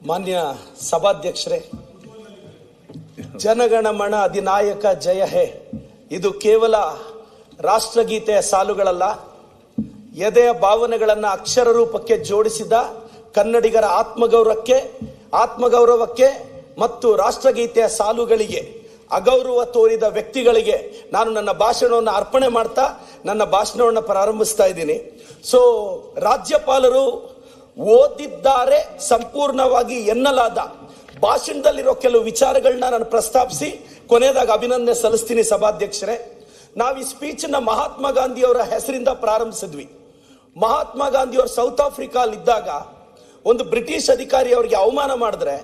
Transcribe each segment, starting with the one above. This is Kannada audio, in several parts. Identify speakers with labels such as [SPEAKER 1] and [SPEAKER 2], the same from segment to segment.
[SPEAKER 1] ಮಾನ್ಯ ಸಭಾಧ್ಯಕ್ಷರೇ, ಜನಗಣಮನ ಅಧಿನಾಯಕ ಜಯ ಹೇ ಇದು ಕೇವಲ ರಾಷ್ಟ್ರಗೀತೆಯ ಸಾಲುಗಳಲ್ಲ, ಎದೆಯ ಭಾವನೆಗಳನ್ನು ಅಕ್ಷರ ರೂಪಕ್ಕೆ ಜೋಡಿಸಿದ ಕನ್ನಡಿಗರ ಆತ್ಮಗೌರವಕ್ಕೆ ಮತ್ತು ರಾಷ್ಟ್ರಗೀತೆಯ ಸಾಲುಗಳಿಗೆ ಅಗೌರವ ತೋರಿದ ವ್ಯಕ್ತಿಗಳಿಗೆ ನಾನು ನನ್ನ ಭಾಷಣವನ್ನು ಅರ್ಪಣೆ ಮಾಡ್ತಾ ನನ್ನ ಭಾಷಣವನ್ನು ಪ್ರಾರಂಭಿಸ್ತಾ ಇದ್ದೀನಿ. ರಾಜ್ಯಪಾಲರು ಓದಿದ್ದಾರೆ ಸಂಪೂರ್ಣವಾಗಿ ಎನ್ನಲಾದ ಭಾಷಣದಲ್ಲಿರೋ ಕೆಲವು ವಿಚಾರಗಳನ್ನ ನಾನು ಪ್ರಸ್ತಾಪಿಸಿ ಕೊನೆಯದಾಗ ಅಭಿನಂದನೆ ಸಲ್ಲಿಸ್ತೀನಿ. ಸಭಾಧ್ಯಕ್ಷರೇ, ನಾವು ಈ ಸ್ಪೀಚನ್ನ ಮಹಾತ್ಮ ಗಾಂಧಿ ಅವರ ಹೆಸರಿಂದ ಪ್ರಾರಂಭಿಸಿದ್ವಿ. ಮಹಾತ್ಮ ಗಾಂಧಿ ಅವರು ಸೌತ್ ಆಫ್ರಿಕಾಲಿದ್ದಾಗ ಒಂದು ಬ್ರಿಟಿಷ್ ಅಧಿಕಾರಿ ಅವರಿಗೆ ಅವಮಾನ ಮಾಡಿದ್ರೆ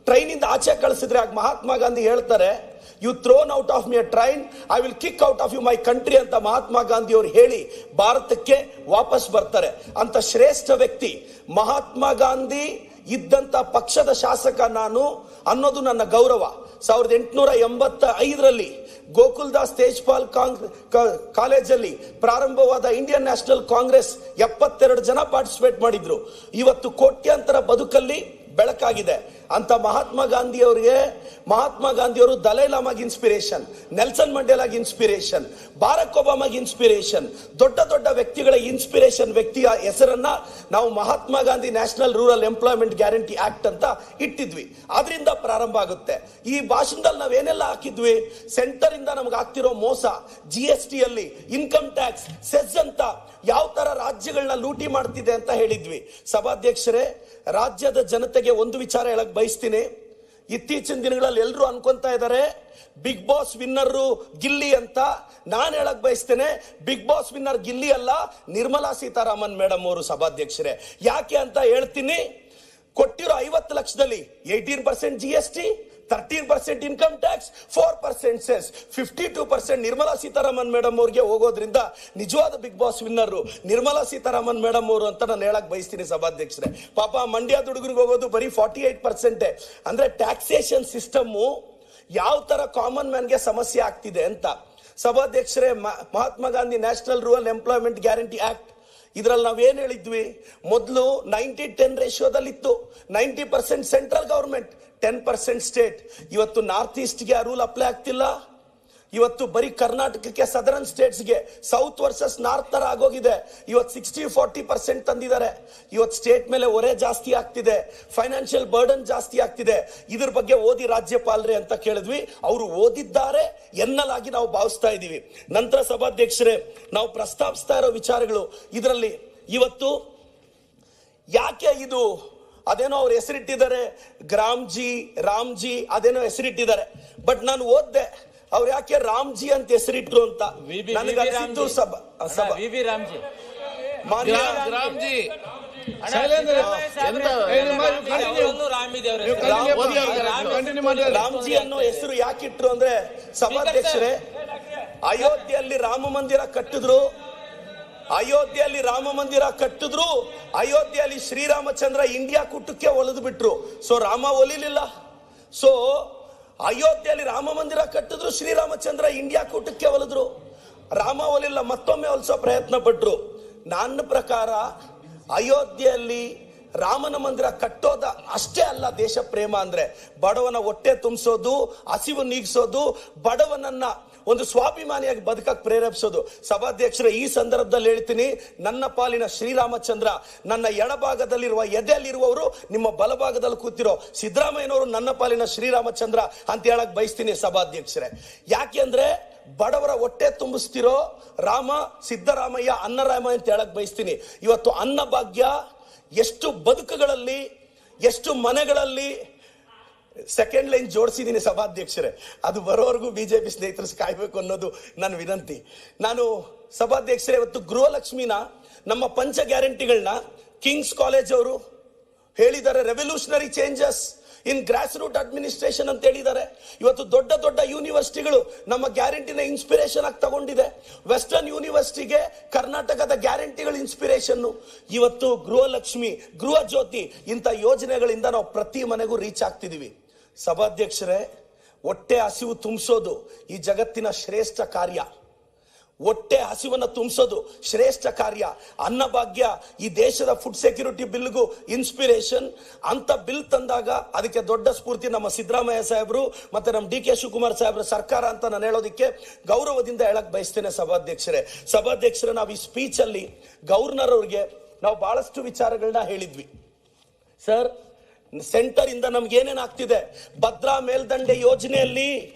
[SPEAKER 1] ಟ್ರೈನಿಂದ ಆಚೆ ಕಳಿಸಿದ್ರೆ ಆಗ ಮಹಾತ್ಮ ಗಾಂಧಿ ಹೇಳ್ತಾರೆ, you thrown out of my train, I will kick out of you my country ಅಂತ ಮಹಾತ್ಮ ಗಾಂಧಿ ಅವರು ಹೇಳಿ ಭಾರತಕ್ಕೆ ವಾಪಸ್ ಬರ್ತಾರೆ. ಅಂತ ಶ್ರೇಷ್ಠ ವ್ಯಕ್ತಿ ಮಹಾತ್ಮ ಗಾಂಧಿ ಇದ್ದಂತ ಪಕ್ಷದ ಶಾಸಕ ನಾನು ಅನ್ನೋದು ನನ್ನ ಗೌರವ. 1885ರಲ್ಲಿ ಗೋಕುಲ್ದಾಸ್ ತೇಜ್ಪಾಲ್ ಕಾಲೇಜಲ್ಲಿ ಪ್ರಾರಂಭವಾದ ಇಂಡಿಯನ್ ನ್ಯಾಷನಲ್ ಕಾಂಗ್ರೆಸ್ 72 ಜನ ಪಾರ್ಟಿಸಿಪೇಟ್ ಮಾಡಿದ್ರು. ಇವತ್ತು ಕೋಟ್ಯಾಂತರ ಬದುಕಲ್ಲಿ ಬೆಳಕಾಗಿದೆ. ಅಂತ ಮಹಾತ್ಮ ಗಾಂಧಿ ಅವರು ದಲೈ ಲಾಮಾಗಿ ಇನ್ಸ್ಪಿರೇಷನ್, ನೆಲ್ಸನ್ ಮಂಡೇಲಾಗಿ ಇನ್ಸ್ಪಿರೇಷನ್, ಬಾರಕ್ ಒಬಾಮಾಗಿ ಇನ್ಸ್ಪಿರೇಷನ್, ದೊಡ್ಡ ದೊಡ್ಡ ವ್ಯಕ್ತಿಗಳ ಇನ್ಸ್ಪಿರೇಷನ್ ವ್ಯಕ್ತಿಯ ಹೆಸರನ್ನ ನಾವು Mahatma Gandhi national rural employment guarantee act ಅಂತ ಇಟ್ಟಿದ್ವಿ. ಅದರಿಂದ ಪ್ರಾರಂಭ ಆಗುತ್ತೆ. ಈ ಭಾಷಣದಲ್ಲಿ ನಾವೇನೆಲ್ಲ ಹಾಕಿದ್ವಿ, ಸೆಂಟರ್ ಇಂದ ನಮ್ಗೆ ಆಗ್ತಿರೋ ಮೋಸ, GST ಅಲ್ಲಿ ಇನ್ಕಮ್ ಟ್ಯಾಕ್ಸ್, ಸೆಸ್ ಅಂತ ಯಾವ ತರ ರಾಜ್ಯಗಳನ್ನ ಲೂಟಿ ಮಾಡ್ತಿದೆ ಅಂತ ಹೇಳಿದ್ವಿ. ಸಭಾಧ್ಯಕ್ಷರೇ, ರಾಜ್ಯದ ಜನತೆಗೆ ಒಂದು ವಿಚಾರ ಹೇಳಕ್ ಬಯಸ್ತೀನಿ. ಇತ್ತೀಚಿನ ದಿನಗಳಲ್ಲಿ ಎಲ್ಲರೂ ಅನ್ಕೊಂತಾ ಇದ್ದಾರೆ ಬಿಗ್ ಬಾಸ್ ವಿನ್ನರ್ ಗಿಲ್ಲಿ ಅಂತ. ನಾನು ಹೇಳಕ್ ಬಯಸ್ತೇನೆ, ಬಿಗ್ ಬಾಸ್ ವಿನ್ನರ್ ಗಿಲ್ಲಿ ಅಲ್ಲ, ನಿರ್ಮಲಾ ಸೀತಾರಾಮನ್ ಮೇಡಮ್ ಅವರು. ಸಭಾಧ್ಯಕ್ಷರೇ, ಯಾಕೆ ಅಂತ ಹೇಳ್ತೀನಿ. ಕೊಟ್ಟಿರೋ 50 ಲಕ್ಷದಲ್ಲಿ 18% GST, 13% income tax, 4% cess, 52% Nirmala Sitharaman madam ಅವ್ರಿಗೆ ಹೋಗೋದ್ರಿಂದ ನಿಜವಾದ big boss winner Nirmala Sitharaman madam ಅವರು ಅಂತ ನಾನು ಹೇಳಕ್ ಬಯಸ್ತೀನಿ. ಸಭಾಧ್ಯಕ್ಷರೇ, ಪಾಪ ಮಂಡ್ಯದ ಹುಡುಗರಿಗೆ ಹೋಗೋದು ಬರೀ 48%. ಅಂದ್ರೆ ಟ್ಯಾಕ್ಸೇಷನ್ ಸಿಸ್ಟಮ್ ಯಾವ ತರ ಕಾಮನ್ ಮ್ಯಾನ್ಗೆ ಸಮಸ್ಯೆ ಆಗ್ತಿದೆ ಅಂತ. ಸಭಾಧ್ಯಕ್ಷರೇ, Mahatma Gandhi national rural employment guarantee act ಇದ್ರಲ್ಲಿ ನಾವೇನ್ ಹೇಳಿದ್ವಿ, ಮೊದಲು 90-10 ರೇಷಿಯೋದಲ್ಲಿತ್ತು. 90% ಸೆಂಟ್ರಲ್ ಗವರ್ಮೆಂಟ್, 10% ಸ್ಟೇಟ್. ಇವತ್ತು ನಾರ್ತ್ ಈಸ್ಟ್ಗೆ ಆ ರೂಲ್ ಅಪ್ಲೈ ಆಗ್ತಿಲ್ಲ. ಇವತ್ತು ಬರೀ ಕರ್ನಾಟಕಕ್ಕೆ, ಸದರ್ನ್ ಸ್ಟೇಟ್ಸ್ಗೆ, ಸೌತ್ ವರ್ಸಸ್ ನಾರ್ತ್ ತರ ಆಗೋಗಿದೆ. ಇವತ್ತು 60-40% ತಂದಿದ್ದಾರೆ. ಇವತ್ತು ಸ್ಟೇಟ್ ಮೇಲೆ ಹೊರೆ ಜಾಸ್ತಿ ಆಗ್ತಿದೆ, ಫೈನಾನ್ಷಿಯಲ್ ಬರ್ಡನ್ ಜಾಸ್ತಿ ಆಗ್ತಿದೆ. ಇದ್ರ ಬಗ್ಗೆ ಓದಿ ರಾಜ್ಯಪಾಲರೇ ಅಂತ ಕೇಳಿದ್ವಿ. ಅವರು ಓದಿದ್ದಾರೆ ಎನ್ನಲಾಗಿ ನಾವು ಭಾವಿಸ್ತಾ ಇದೀವಿ. ನಂತರ ಸಭಾಧ್ಯಕ್ಷರೇ, ನಾವು ಪ್ರಸ್ತಾಪಿಸ್ತಾ ಇರೋ ವಿಚಾರಗಳು ಇದರಲ್ಲಿ ಇವತ್ತು ಯಾಕೆ ಇದು ಅದೇನೋ ಅವ್ರು ಹೆಸರಿಟ್ಟಿದ್ದಾರೆ, ರಾಮ್ಜಿ ಅದೇನೋ ಹೆಸರಿಟ್ಟಿದ್ದಾರೆ. ಬಟ್ ನಾನು ಓದ್ದೆ ಅವ್ರು ಯಾಕೆ ರಾಮ್ಜಿ ಅಂತ ಹೆಸರಿಟ್ರು ಅಂತ. ನನಗೆ ಅನಿಸಿದ್ದು ರಾಮ್ಜಿ ಅನ್ನೋ ಹೆಸರು ಯಾಕಿಟ್ರು ಅಂದ್ರೆ, ಸಭಾಧ್ಯಕ್ಷರೇ, ಅಯೋಧ್ಯೆಯಲ್ಲಿ ರಾಮ ಮಂದಿರ ಕಟ್ಟಿದ್ರು, ಅಯೋಧ್ಯೆಯಲ್ಲಿ ಶ್ರೀರಾಮಚಂದ್ರ ಇಂಡಿಯಾ ಕೂಟಕ್ಕೆ ಒಲಿದು ಬಿಟ್ರು. ರಾಮ ಒಲಿಲಿಲ್ಲ. ಅಯೋಧ್ಯೆಯಲ್ಲಿ ರಾಮ ಮಂದಿರ ಕಟ್ಟಿದ್ರು, ಶ್ರೀರಾಮಚಂದ್ರ ಇಂಡಿಯಾ ಕೂಟಕ್ಕೆ ಒಲಿದ್ರು. ರಾಮ ಒಲಿಲ್ಲ, ಮತ್ತೊಮ್ಮೆ ಒಲಿಸೋ ಪ್ರಯತ್ನ ಪಟ್ರು. ನನ್ನ ಪ್ರಕಾರ ಅಯೋಧ್ಯೆಯಲ್ಲಿ ರಾಮನ ಮಂದಿರ ಕಟ್ಟೋದ ಅಷ್ಟೇ ಅಲ್ಲ ದೇಶ ಪ್ರೇಮ ಅಂದ್ರೆ. ಬಡವನ ಹೊಟ್ಟೆ ತುಂಬಿಸೋದು, ಹಸಿವು ನೀಗಿಸೋದು, ಬಡವನನ್ನ ಒಂದು ಸ್ವಾಭಿಮಾನಿಯಾಗಿ ಬದುಕಕ್ಕೆ ಪ್ರೇರೇಪಿಸೋದು. ಸಭಾಧ್ಯಕ್ಷರೇ, ಈ ಸಂದರ್ಭದಲ್ಲಿ ಹೇಳ್ತೀನಿ, ನನ್ನ ಪಾಲಿನ ಶ್ರೀರಾಮಚಂದ್ರ ನನ್ನ ಎಡಭಾಗದಲ್ಲಿರುವ ಎದೆಯಲ್ಲಿರುವವರು ನಿಮ್ಮ ಬಲಭಾಗದಲ್ಲಿ ಕೂತಿರೋ ಸಿದ್ದರಾಮಯ್ಯನವರು ನನ್ನ ಪಾಲಿನ ಶ್ರೀರಾಮಚಂದ್ರ ಅಂತ ಹೇಳಕ್ ಬಯಸ್ತೀನಿ. ಸಭಾಧ್ಯಕ್ಷರೇ, ಯಾಕೆಂದ್ರೆ ಬಡವರ ಹೊಟ್ಟೆ ತುಂಬಿಸ್ತಿರೋ ರಾಮ ಸಿದ್ದರಾಮಯ್ಯ, ಅನ್ನರಾಮ ಅಂತ ಹೇಳಕ್ ಬಯಸ್ತೀನಿ. ಇವತ್ತು ಅನ್ನ ಭಾಗ್ಯ ಎಷ್ಟು ಬದುಕುಗಳಲ್ಲಿ, ಎಷ್ಟು ಮನೆಗಳಲ್ಲಿ ಸೆಕೆಂಡ್ ಲೈನ್ ಜೋಡಿಸಿದ್ದೀನಿ. ಸಭಾಧ್ಯಕ್ಷರೇ, ಅದು ಬರೋವರೆಗೂ ಬಿಜೆಪಿ ಸ್ನೇಹಿತರು ಕಾಯ್ಬೇಕು ಅನ್ನೋದು ನನ್ನ ವಿನಂತಿ. ನಾನು ಸಭಾಧ್ಯಕ್ಷರೇ, ಇವತ್ತು ಗೃಹಲಕ್ಷ್ಮಿನ ನಮ್ಮ ಪಂಚ ಗ್ಯಾರಂಟಿಗಳನ್ನ ಕಿಂಗ್ಸ್ ಕಾಲೇಜ್ ಅವರು ಹೇಳಿದ್ದಾರೆ, revolutionary changes in grass root administration ಅಂತ ಹೇಳಿದ್ದಾರೆ. ಇವತ್ತು ದೊಡ್ಡ ದೊಡ್ಡ ಯೂನಿವರ್ಸಿಟಿಗಳು ನಮ್ಮ ಗ್ಯಾರಂಟಿನ ಇನ್ಸ್ಪಿರೇಷನ್ ಆಗಿ ತಗೊಂಡಿದೆ. ವೆಸ್ಟರ್ನ್ ಯೂನಿವರ್ಸಿಟಿಗೆ ಕರ್ನಾಟಕದ ಗ್ಯಾರಂಟಿಗಳ ಇನ್ಸ್ಪಿರೇಷನ್. ಇವತ್ತು ಗೃಹಲಕ್ಷ್ಮಿ, ಗೃಹ ಜ್ಯೋತಿ ಇಂಥ ಯೋಜನೆಗಳಿಂದ ನಾವು ಪ್ರತಿ ಮನೆಗೂ ರೀಚ್ ಆಗ್ತಿದೀವಿ. ಸಭಾಧ್ಯಕ್ಷರೇ, ಹೊಟ್ಟೆ ಹಸಿವು ತುಂಬಿಸೋದು ಈ ಜಗತ್ತಿನ ಶ್ರೇಷ್ಠ ಕಾರ್ಯ. ಹೊಟ್ಟೆ ಹಸಿವನ್ನ ತುಂಬಿಸೋದು ಶ್ರೇಷ್ಠ ಕಾರ್ಯ. ಅನ್ನಭಾಗ್ಯ ಈ ದೇಶದ ಫುಡ್ ಸೆಕ್ಯೂರಿಟಿ ಬಿಲ್ಗೂ ಇನ್ಸ್ಪಿರೇಷನ್. ಅಂತ ಬಿಲ್ ತಂದಾಗ ಅದಕ್ಕೆ ದೊಡ್ಡ ಸ್ಫೂರ್ತಿ ನಮ್ಮ ಸಿದ್ದರಾಮಯ್ಯ ಸಾಹೇಬರು ಮತ್ತೆ ನಮ್ಮ ಡಿ ಕೆ ಶಿವಕುಮಾರ್ ಸಾಹೇಬ್ರ ಸರ್ಕಾರ ಅಂತ ನಾನು ಹೇಳೋದಕ್ಕೆ ಗೌರವದಿಂದ ಹೇಳಕ್ ಬಯಸ್ತೇನೆ ಸಭಾಧ್ಯಕ್ಷರೇ. ನಾವು ಈ ಸ್ಪೀಚ್ ಅಲ್ಲಿ ಗವರ್ನರ್ ಅವ್ರಿಗೆ ನಾವು ಬಹಳಷ್ಟು ವಿಚಾರಗಳನ್ನ ಹೇಳಿದ್ವಿ. ಸರ್, ಸೆಂಟರ್ ಇಂದ ನಮ್ಗೆ ಏನೇನ್ ಆಗ್ತಿದೆ, ಭದ್ರಾ ಮೇಲ್ದಂಡೆ ಯೋಜನೆಯಲ್ಲಿ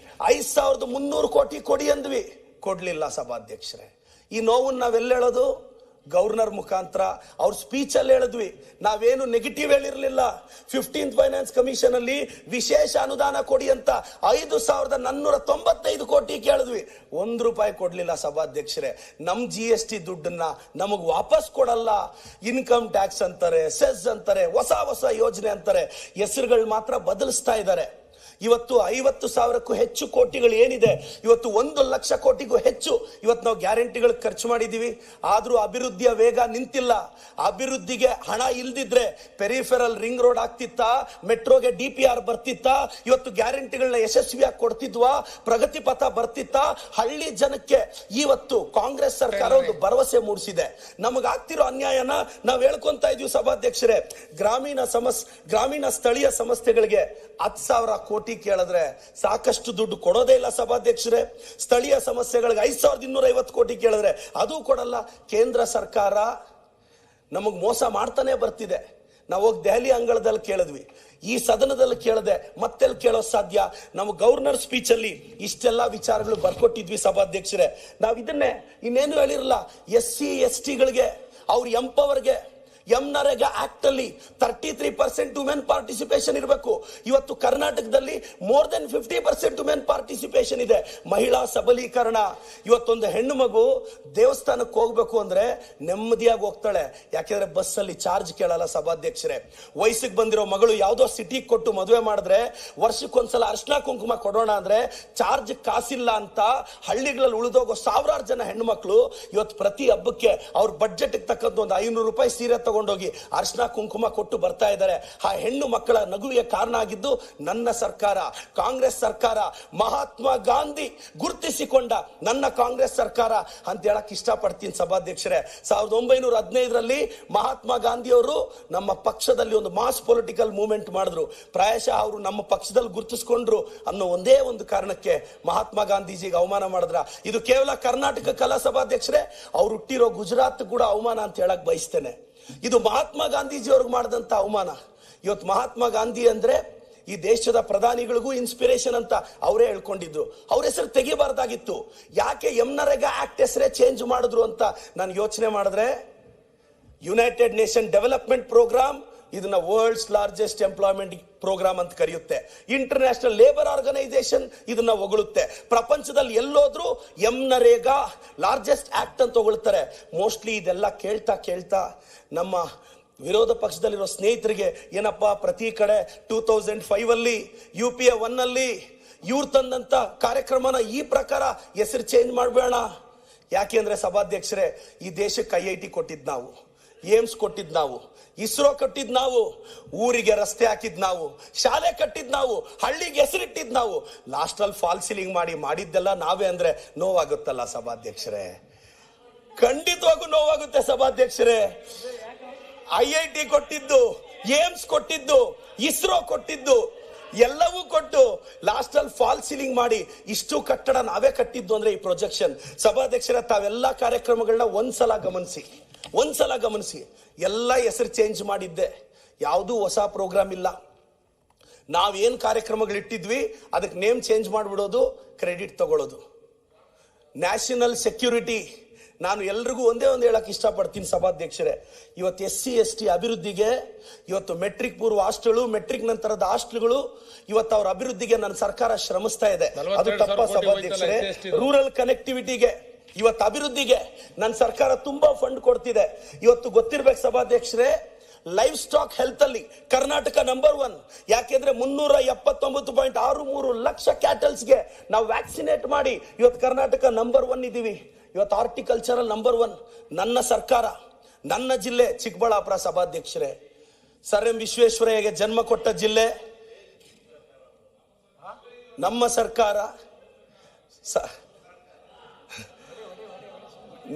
[SPEAKER 1] 5300 ಕೋಟಿ ಕೊಡಿ ಅಂದ್ವಿ, ಕೊಡ್ಲಿಲ್ಲ ಸಭಾಧ್ಯಕ್ಷರೇ. ಈ ನೋವನ್ನು ನಾವೆಲ್ಲ ಹೇಳೋದು ಗವರ್ನರ್ ಮುಖಾಂತರ. ಅವ್ರ ಸ್ಪೀಚ್ ಅಲ್ಲಿ ಹೇಳಿದ್ವಿ, ನಾವೇನು ನೆಗೆಟಿವ್ ಹೇಳಿರ್ಲಿಲ್ಲ. 15th ಫೈನಾನ್ಸ್ ಕಮಿಷನ್ ಅಲ್ಲಿ ವಿಶೇಷ ಅನುದಾನ ಕೊಡಿ ಅಂತ 5495 ಕೋಟಿ ಕೇಳಿದ್ವಿ, ₹1 ಕೊಡ್ಲಿಲ್ಲ ಸಭಾಧ್ಯಕ್ಷರೇ. ನಮ್ GST ದುಡ್ಡನ್ನ ನಮಗ್ ವಾಪಸ್ ಕೊಡಲ್ಲ. ಇನ್ಕಮ್ ಟ್ಯಾಕ್ಸ್ ಅಂತಾರೆ, ಸೆಸ್ ಅಂತಾರೆ, ಹೊಸ ಯೋಜನೆ ಅಂತಾರೆ, ಹೆಸರುಗಳು ಮಾತ್ರ ಬದಲಿಸ್ತಾ ಇದ್ದಾರೆ. ಇವತ್ತು 50,000ಕ್ಕೂ ಹೆಚ್ಚು ಕೋಟಿಗಳು ಏನಿದೆ, ಇವತ್ತು 1 ಲಕ್ಷ ಕೋಟಿಗೂ ಹೆಚ್ಚು ಇವತ್ತು ನಾವು ಗ್ಯಾರಂಟಿಗಳು ಖರ್ಚು ಮಾಡಿದೀವಿ. ಆದ್ರೂ ಅಭಿವೃದ್ಧಿಯ ವೇಗ ನಿಂತಿಲ್ಲ. ಅಭಿವೃದ್ಧಿಗೆ ಹಣ ಇಲ್ದಿದ್ರೆ ಪೆರಿಫೆರಲ್ ರಿಂಗ್ ರೋಡ್ ಆಗ್ತಿತ್ತಾ, ಮೆಟ್ರೋಗೆ DPR ಬರ್ತಿತ್ತಾ, ಇವತ್ತು ಗ್ಯಾರಂಟಿಗಳನ್ನ ಯಶಸ್ವಿಯಾಗಿ ಕೊಡ್ತಿದ್ವಾ, ಪ್ರಗತಿ ಪಥ ಬರ್ತಿತ್ತಾ? ಹಳ್ಳಿ ಜನಕ್ಕೆ ಇವತ್ತು ಕಾಂಗ್ರೆಸ್ ಸರ್ಕಾರ ಒಂದು ಭರವಸೆ ಮೂಡಿಸಿದೆ. ನಮಗಾಗ್ತಿರೋ ಅನ್ಯಾಯನ ನಾವು ಹೇಳ್ಕೊಂತ ಇದೀವಿ ಸಭಾಧ್ಯಕ್ಷರೇ. ಗ್ರಾಮೀಣ ಸ್ಥಳೀಯ ಸಂಸ್ಥೆಗಳಿಗೆ 10,000 ಕೋಟಿ ಕೇಳಿದ್ರೆ ಸಾಕಷ್ಟು ದುಡ್ಡು ಕೊಡೋದೇ ಇಲ್ಲ ಸಭಾಧ್ಯಕ್ಷರೇ. ಸ್ಥಳೀಯ ಸಮಸ್ಯೆಗಳಿಗೆ 5250 ಕೋಟಿ ಕೇಳಿದ್ರೆ ಅದು ಕೊಡಲ್ಲ. ಕೇಂದ್ರ ಸರ್ಕಾರ ನಮಗ್ ಮೋಸ ಮಾಡ್ತಾನೆ ಬರ್ತಿದೆ. ನಾವು ಹೋಗಿ ದೆಹಲಿ ಅಂಗಳದಲ್ಲಿ ಕೇಳಿದ್ವಿ, ಈ ಸದನದಲ್ಲಿ ಕೇಳದೆ ಮತ್ತೆಲ್ಲಿ ಕೇಳೋ ಸಾಧ್ಯ? ನಮ್ಮ ಗವರ್ನರ್ ಸ್ಪೀಚ್ ಅಲ್ಲಿ ಇಷ್ಟೆಲ್ಲಾ ವಿಚಾರಗಳು ಬರ್ಕೊಟ್ಟಿದ್ವಿ ಸಭಾಧ್ಯಕ್ಷರೇ. ನಾವು ಇದನ್ನೇ ಇನ್ನೇನು ಹೇಳಿರಲ್ಲ. SC ST ಗಳಿಗೆ ಅವ್ರ ಎಂಪವರ್ಗೆ ನರೇಗಾ ಆಕ್ಟ್ ಅಲ್ಲಿ 33% ವುಮೆನ್ ಪಾರ್ಟಿಸಿಪೇಷನ್ ಇರಬೇಕು. ಇವತ್ತು ಕರ್ನಾಟಕದಲ್ಲಿ ಮೋರ್ ದೆನ್ 50% ವುಮೆನ್ ಪಾರ್ಟಿಸಿಪೇಷನ್ ಇದೆ. ಮಹಿಳಾ ಸಬಲೀಕರಣ. ಇವತ್ತೊಂದು ಹೆಣ್ಣು ಮಗು ದೇವಸ್ಥಾನಕ್ಕೆ ಹೋಗ್ಬೇಕು ಅಂದ್ರೆ ನೆಮ್ಮದಿಯಾಗಿ ಹೋಗ್ತಾಳೆ, ಯಾಕೆಂದ್ರೆ ಬಸ್ ಅಲ್ಲಿ ಚಾರ್ಜ್ ಕೇಳಲ್ಲ ಸಭಾಧ್ಯಕ್ಷರೇ. ವಯಸ್ಸಿಗೆ ಬಂದಿರೋ ಮಗಳು ಯಾವ್ದೋ ಸಿಟಿಗೆ ಕೊಟ್ಟು ಮದುವೆ ಮಾಡಿದ್ರೆ ವರ್ಷಕ್ಕೊಂದ್ಸಲ ಅರ್ಶನ ಕುಂಕುಮ ಕೊಡೋಣ ಅಂದ್ರೆ ಚಾರ್ಜ್ ಕಾಸಿಲ್ಲ ಅಂತ ಹಳ್ಳಿಗಳಲ್ಲಿ ಉಳಿದೋಗೋ ಸಾವಿರಾರು ಜನ ಹೆಣ್ಣು ಮಕ್ಕಳು ಇವತ್ತು ಪ್ರತಿ ಹಬ್ಬಕ್ಕೆ ಅವ್ರ ಬಡ್ಜೆಟ್ ತಕ್ಕಂತ ಒಂದು ₹500 ಸೀರೆ ತಗೊಂಡೋಗಿ ಅರ್ಶನ ಕುಂಕುಮ ಕೊಟ್ಟು ಬರ್ತಾ ಇದ್ದಾರೆ. ಆ ಹೆಣ್ಣು ಮಕ್ಕಳ ನಗುವಿಗೆ ಕಾರಣ ಆಗಿದ್ದು ನನ್ನ ಸರ್ಕಾರ, ಕಾಂಗ್ರೆಸ್ ಸರ್ಕಾರ, ಮಹಾತ್ಮ ಗಾಂಧಿ ಗುರುತಿಸಿಕೊಂಡ ನನ್ನ ಕಾಂಗ್ರೆಸ್ ಸರ್ಕಾರ ಅಂತ ಹೇಳಕ್ ಇಷ್ಟಪಡ್ತೀನಿ ಸಭಾಧ್ಯಕ್ಷರೇ. 1915ರಲ್ಲಿ ಮಹಾತ್ಮ ಗಾಂಧಿ ಅವರು ನಮ್ಮ ಪಕ್ಷದಲ್ಲಿ ಒಂದು ಮಾಸ್ ಪೊಲಿಟಿಕಲ್ ಮೂವ್ಮೆಂಟ್ ಮಾಡಿದ್ರು. ಪ್ರಾಯಶಃ ಅವರು ನಮ್ಮ ಪಕ್ಷದಲ್ಲಿ ಗುರುತಿಸಿಕೊಂಡ್ರು ಅನ್ನೋ ಒಂದೇ ಒಂದು ಕಾರಣಕ್ಕೆ ಮಹಾತ್ಮ ಗಾಂಧೀಜಿಗೆ ಅವಮಾನ ಮಾಡಿದ್ರ. ಇದು ಕೇವಲ ಕರ್ನಾಟಕಕ್ಕಲ್ಲ ಸಭಾಧ್ಯಕ್ಷರೇ, ಅವ್ರು ಹುಟ್ಟಿರೋ ಗುಜರಾತ್ ಕೂಡ ಅವಮಾನ ಅಂತ ಹೇಳಕ್ ಬಯಸ್ತೇನೆ. ಇದು ಮಹಾತ್ಮ ಗಾಂಧೀಜಿ ಅವ್ರಿಗೆ ಮಾಡಿದಂತ ಅವಮಾನ. ಇವತ್ತು ಮಹಾತ್ಮ ಗಾಂಧಿ ಅಂದ್ರೆ ಈ ದೇಶದ ಪ್ರಧಾನಿಗಳಿಗೂ ಇನ್ಸ್ಪಿರೇಷನ್ ಅಂತ ಅವರೇ ಹೇಳ್ಕೊಂಡಿದ್ರು. ಅವ್ರ ಹೆಸರು ತೆಗಿಬಾರ್ದಾಗಿತ್ತು. ಯಾಕೆ ನರೇಗಾ ಆಕ್ಟ್ ಹೆಸರೇ ಚೇಂಜ್ ಮಾಡಿದ್ರು ಅಂತ ನಾನು ಯೋಚನೆ ಮಾಡಿದ್ರೆ, ಯುನೈಟೆಡ್ ನೇಷನ್ ಡೆವಲಪ್ಮೆಂಟ್ ಪ್ರೋಗ್ರಾಮ್ ಇದನ್ನ ವರ್ಲ್ಡ್ಸ್ ಲಾರ್ಜೆಸ್ಟ್ ಎಂಪ್ಲಾಯ್ಮೆಂಟ್ ಪ್ರೋಗ್ರಾಮ್ ಅಂತ ಕರೆಯುತ್ತೆ. ಇಂಟರ್ನ್ಯಾಷನಲ್ ಲೇಬರ್ ಆರ್ಗನೈಸೇಷನ್ ಇದನ್ನ ಹೊಗಳುತ್ತೆ. ಪ್ರಪಂಚದಲ್ಲಿ ಎಲ್ಲೋದ್ರೂ ನರೇಗಾ ಲಾರ್ಜೆಸ್ಟ್ ಆಕ್ಟ್ ಅಂತ ಹೊಗಳ್ತಾರೆ. ಮೋಸ್ಟ್ಲಿ ಇದೆಲ್ಲ ಕೇಳ್ತಾ ನಮ್ಮ ವಿರೋಧ ಪಕ್ಷದಲ್ಲಿರೋ ಸ್ನೇಹಿತರಿಗೆ ಏನಪ್ಪಾ, ಪ್ರತಿ ಕಡೆ 2005 ಅಲ್ಲಿ UPA 1 ಅಲ್ಲಿ ಇವ್ರು ತಂದಂತ ಕಾರ್ಯಕ್ರಮನ ಈ ಪ್ರಕಾರ ಹೆಸರು ಚೇಂಜ್ ಮಾಡಬೇಡ. ಯಾಕೆಂದ್ರೆ ಸಭಾಧ್ಯಕ್ಷರೇ, ಈ ದೇಶಕ್ಕೆ IIT ಕೊಟ್ಟಿದ್ ನಾವು, ಏಮ್ಸ್ ಕೊಟ್ಟಿದ್ ನಾವು, ಇಸ್ರೋ ಕಟ್ಟಿದ್ ನಾವು, ಊರಿಗೆ ರಸ್ತೆ ಹಾಕಿದ್ ನಾವು, ಶಾಲೆ ಕಟ್ಟಿದ್ ನಾವು, ಹಳ್ಳಿಗೆ ಹೆಸರಿಟ್ಟಿದ್ ನಾವು, ಲಾಸ್ಟ್ ಅಲ್ಲಿ ಫಾಲ್ ಸೀಲಿಂಗ್ ಮಾಡಿದ್ದೆಲ್ಲ ನಾವೇ ಅಂದ್ರೆ ನೋವಾಗುತ್ತಲ್ಲ ಸಭಾಧ್ಯಕ್ಷರೇ? ಖಂಡಿತವಾಗೂ ನೋವಾಗುತ್ತೆ ಸಭಾಧ್ಯಕ್ಷರೇ. IIT ಕೊಟ್ಟಿದ್ದು, ಏಮ್ಸ್ ಕೊಟ್ಟಿದ್ದು, ಇಸ್ರೋ ಕೊಟ್ಟಿದ್ದು ಎಲ್ಲವೂ ಕೊಟ್ಟು ಲಾಸ್ಟ್ ಅಲ್ಲಿ ಫಾಲ್ ಸೀಲಿಂಗ್ ಮಾಡಿ ಇಷ್ಟು ಕಟ್ಟಡ ನಾವೇ ಕಟ್ಟಿದ್ದು ಅಂದ್ರೆ ಈ ಪ್ರೊಜೆಕ್ಷನ್. ಸಭಾಧ್ಯಕ್ಷರೇ, ತಾವೆಲ್ಲಾ ಕಾರ್ಯಕ್ರಮಗಳನ್ನ ಒಂದ್ಸಲ ಗಮನಿಸಿ. ಎಲ್ಲ ಹೆಸರು ಚೇಂಜ್ ಮಾಡಿದ್ದೆ, ಯಾವುದೂ ಹೊಸ ಪ್ರೋಗ್ರಾಮ್ ಇಲ್ಲ. ನಾವೇನ್ ಕಾರ್ಯಕ್ರಮಗಳಿಟ್ಟಿದ್ವಿ ಅದಕ್ಕೆ ನೇಮ್ ಚೇಂಜ್ ಮಾಡಿಬಿಡೋದು, ಕ್ರೆಡಿಟ್ ತಗೊಳ್ಳೋದು. ನ್ಯಾಷನಲ್ ಸೆಕ್ಯೂರಿಟಿ, ನಾನು ಎಲ್ರಿಗೂ ಒಂದೇ ಒಂದು ಹೇಳಕ್ ಇಷ್ಟಪಡ್ತೀನಿ ಸಭಾಧ್ಯಕ್ಷರೇ. ಇವತ್ತು SC ST ಅಭಿವೃದ್ಧಿಗೆ ಇವತ್ತು ಮೆಟ್ರಿಕ್ ಪೂರ್ವ ಹಾಸ್ಟೆಲ್, ಮೆಟ್ರಿಕ್ ನಂತರದ ಹಾಸ್ಟೆಲ್ಗಳು ಇವತ್ತು ಅವ್ರ ಅಭಿವೃದ್ಧಿಗೆ ನನ್ನ ಸರ್ಕಾರ ಶ್ರಮಿಸ್ತಾ ಇದೆ. ಅದು ತಪ್ಪ ಸಭಾಧ್ಯಕ್ಷರೇ? ರೂರಲ್ ಕನೆಕ್ಟಿವಿಟಿಗೆ, ಇವತ್ತು ಅಭಿವೃದ್ಧಿಗೆ ನನ್ನ ಸರ್ಕಾರ ತುಂಬಾ ಫಂಡ್ ಕೊಡ್ತಿದೆ. ಇವತ್ತು ಗೊತ್ತಿರ್ಬೇಕು ಸಭಾಧ್ಯಕ್ಷರೇ, ಲೈವ್ ಸ್ಟಾಕ್ ಹೆಲ್ತ್ ಅಲ್ಲಿ ಕರ್ನಾಟಕ ನಂಬರ್ 1. ಯಾಕೆಂದ್ರೆ 379.63 ಲಕ್ಷ ಕ್ಯಾಟಲ್ಸ್ಗೆ ನಾವು ವ್ಯಾಕ್ಸಿನೇಟ್ ಮಾಡಿ ಇವತ್ತು ಕರ್ನಾಟಕ ನಂಬರ್ 1 ಇದೀವಿ. ಇವತ್ತು ಹಾರ್ಟಿಕಲ್ಚರಲ್ ನಂಬರ್ 1 ನನ್ನ ಸರ್ಕಾರ, ನನ್ನ ಜಿಲ್ಲೆ ಚಿಕ್ಕಬಳ್ಳಾಪುರ ಸಭಾಧ್ಯಕ್ಷರೇ. ಸರ್ ಎಂ ವಿಶ್ವೇಶ್ವರಯ್ಯಗೆ ಜನ್ಮ ಕೊಟ್ಟ ಜಿಲ್ಲೆ ನಮ್ಮ ಸರ್ಕಾರ.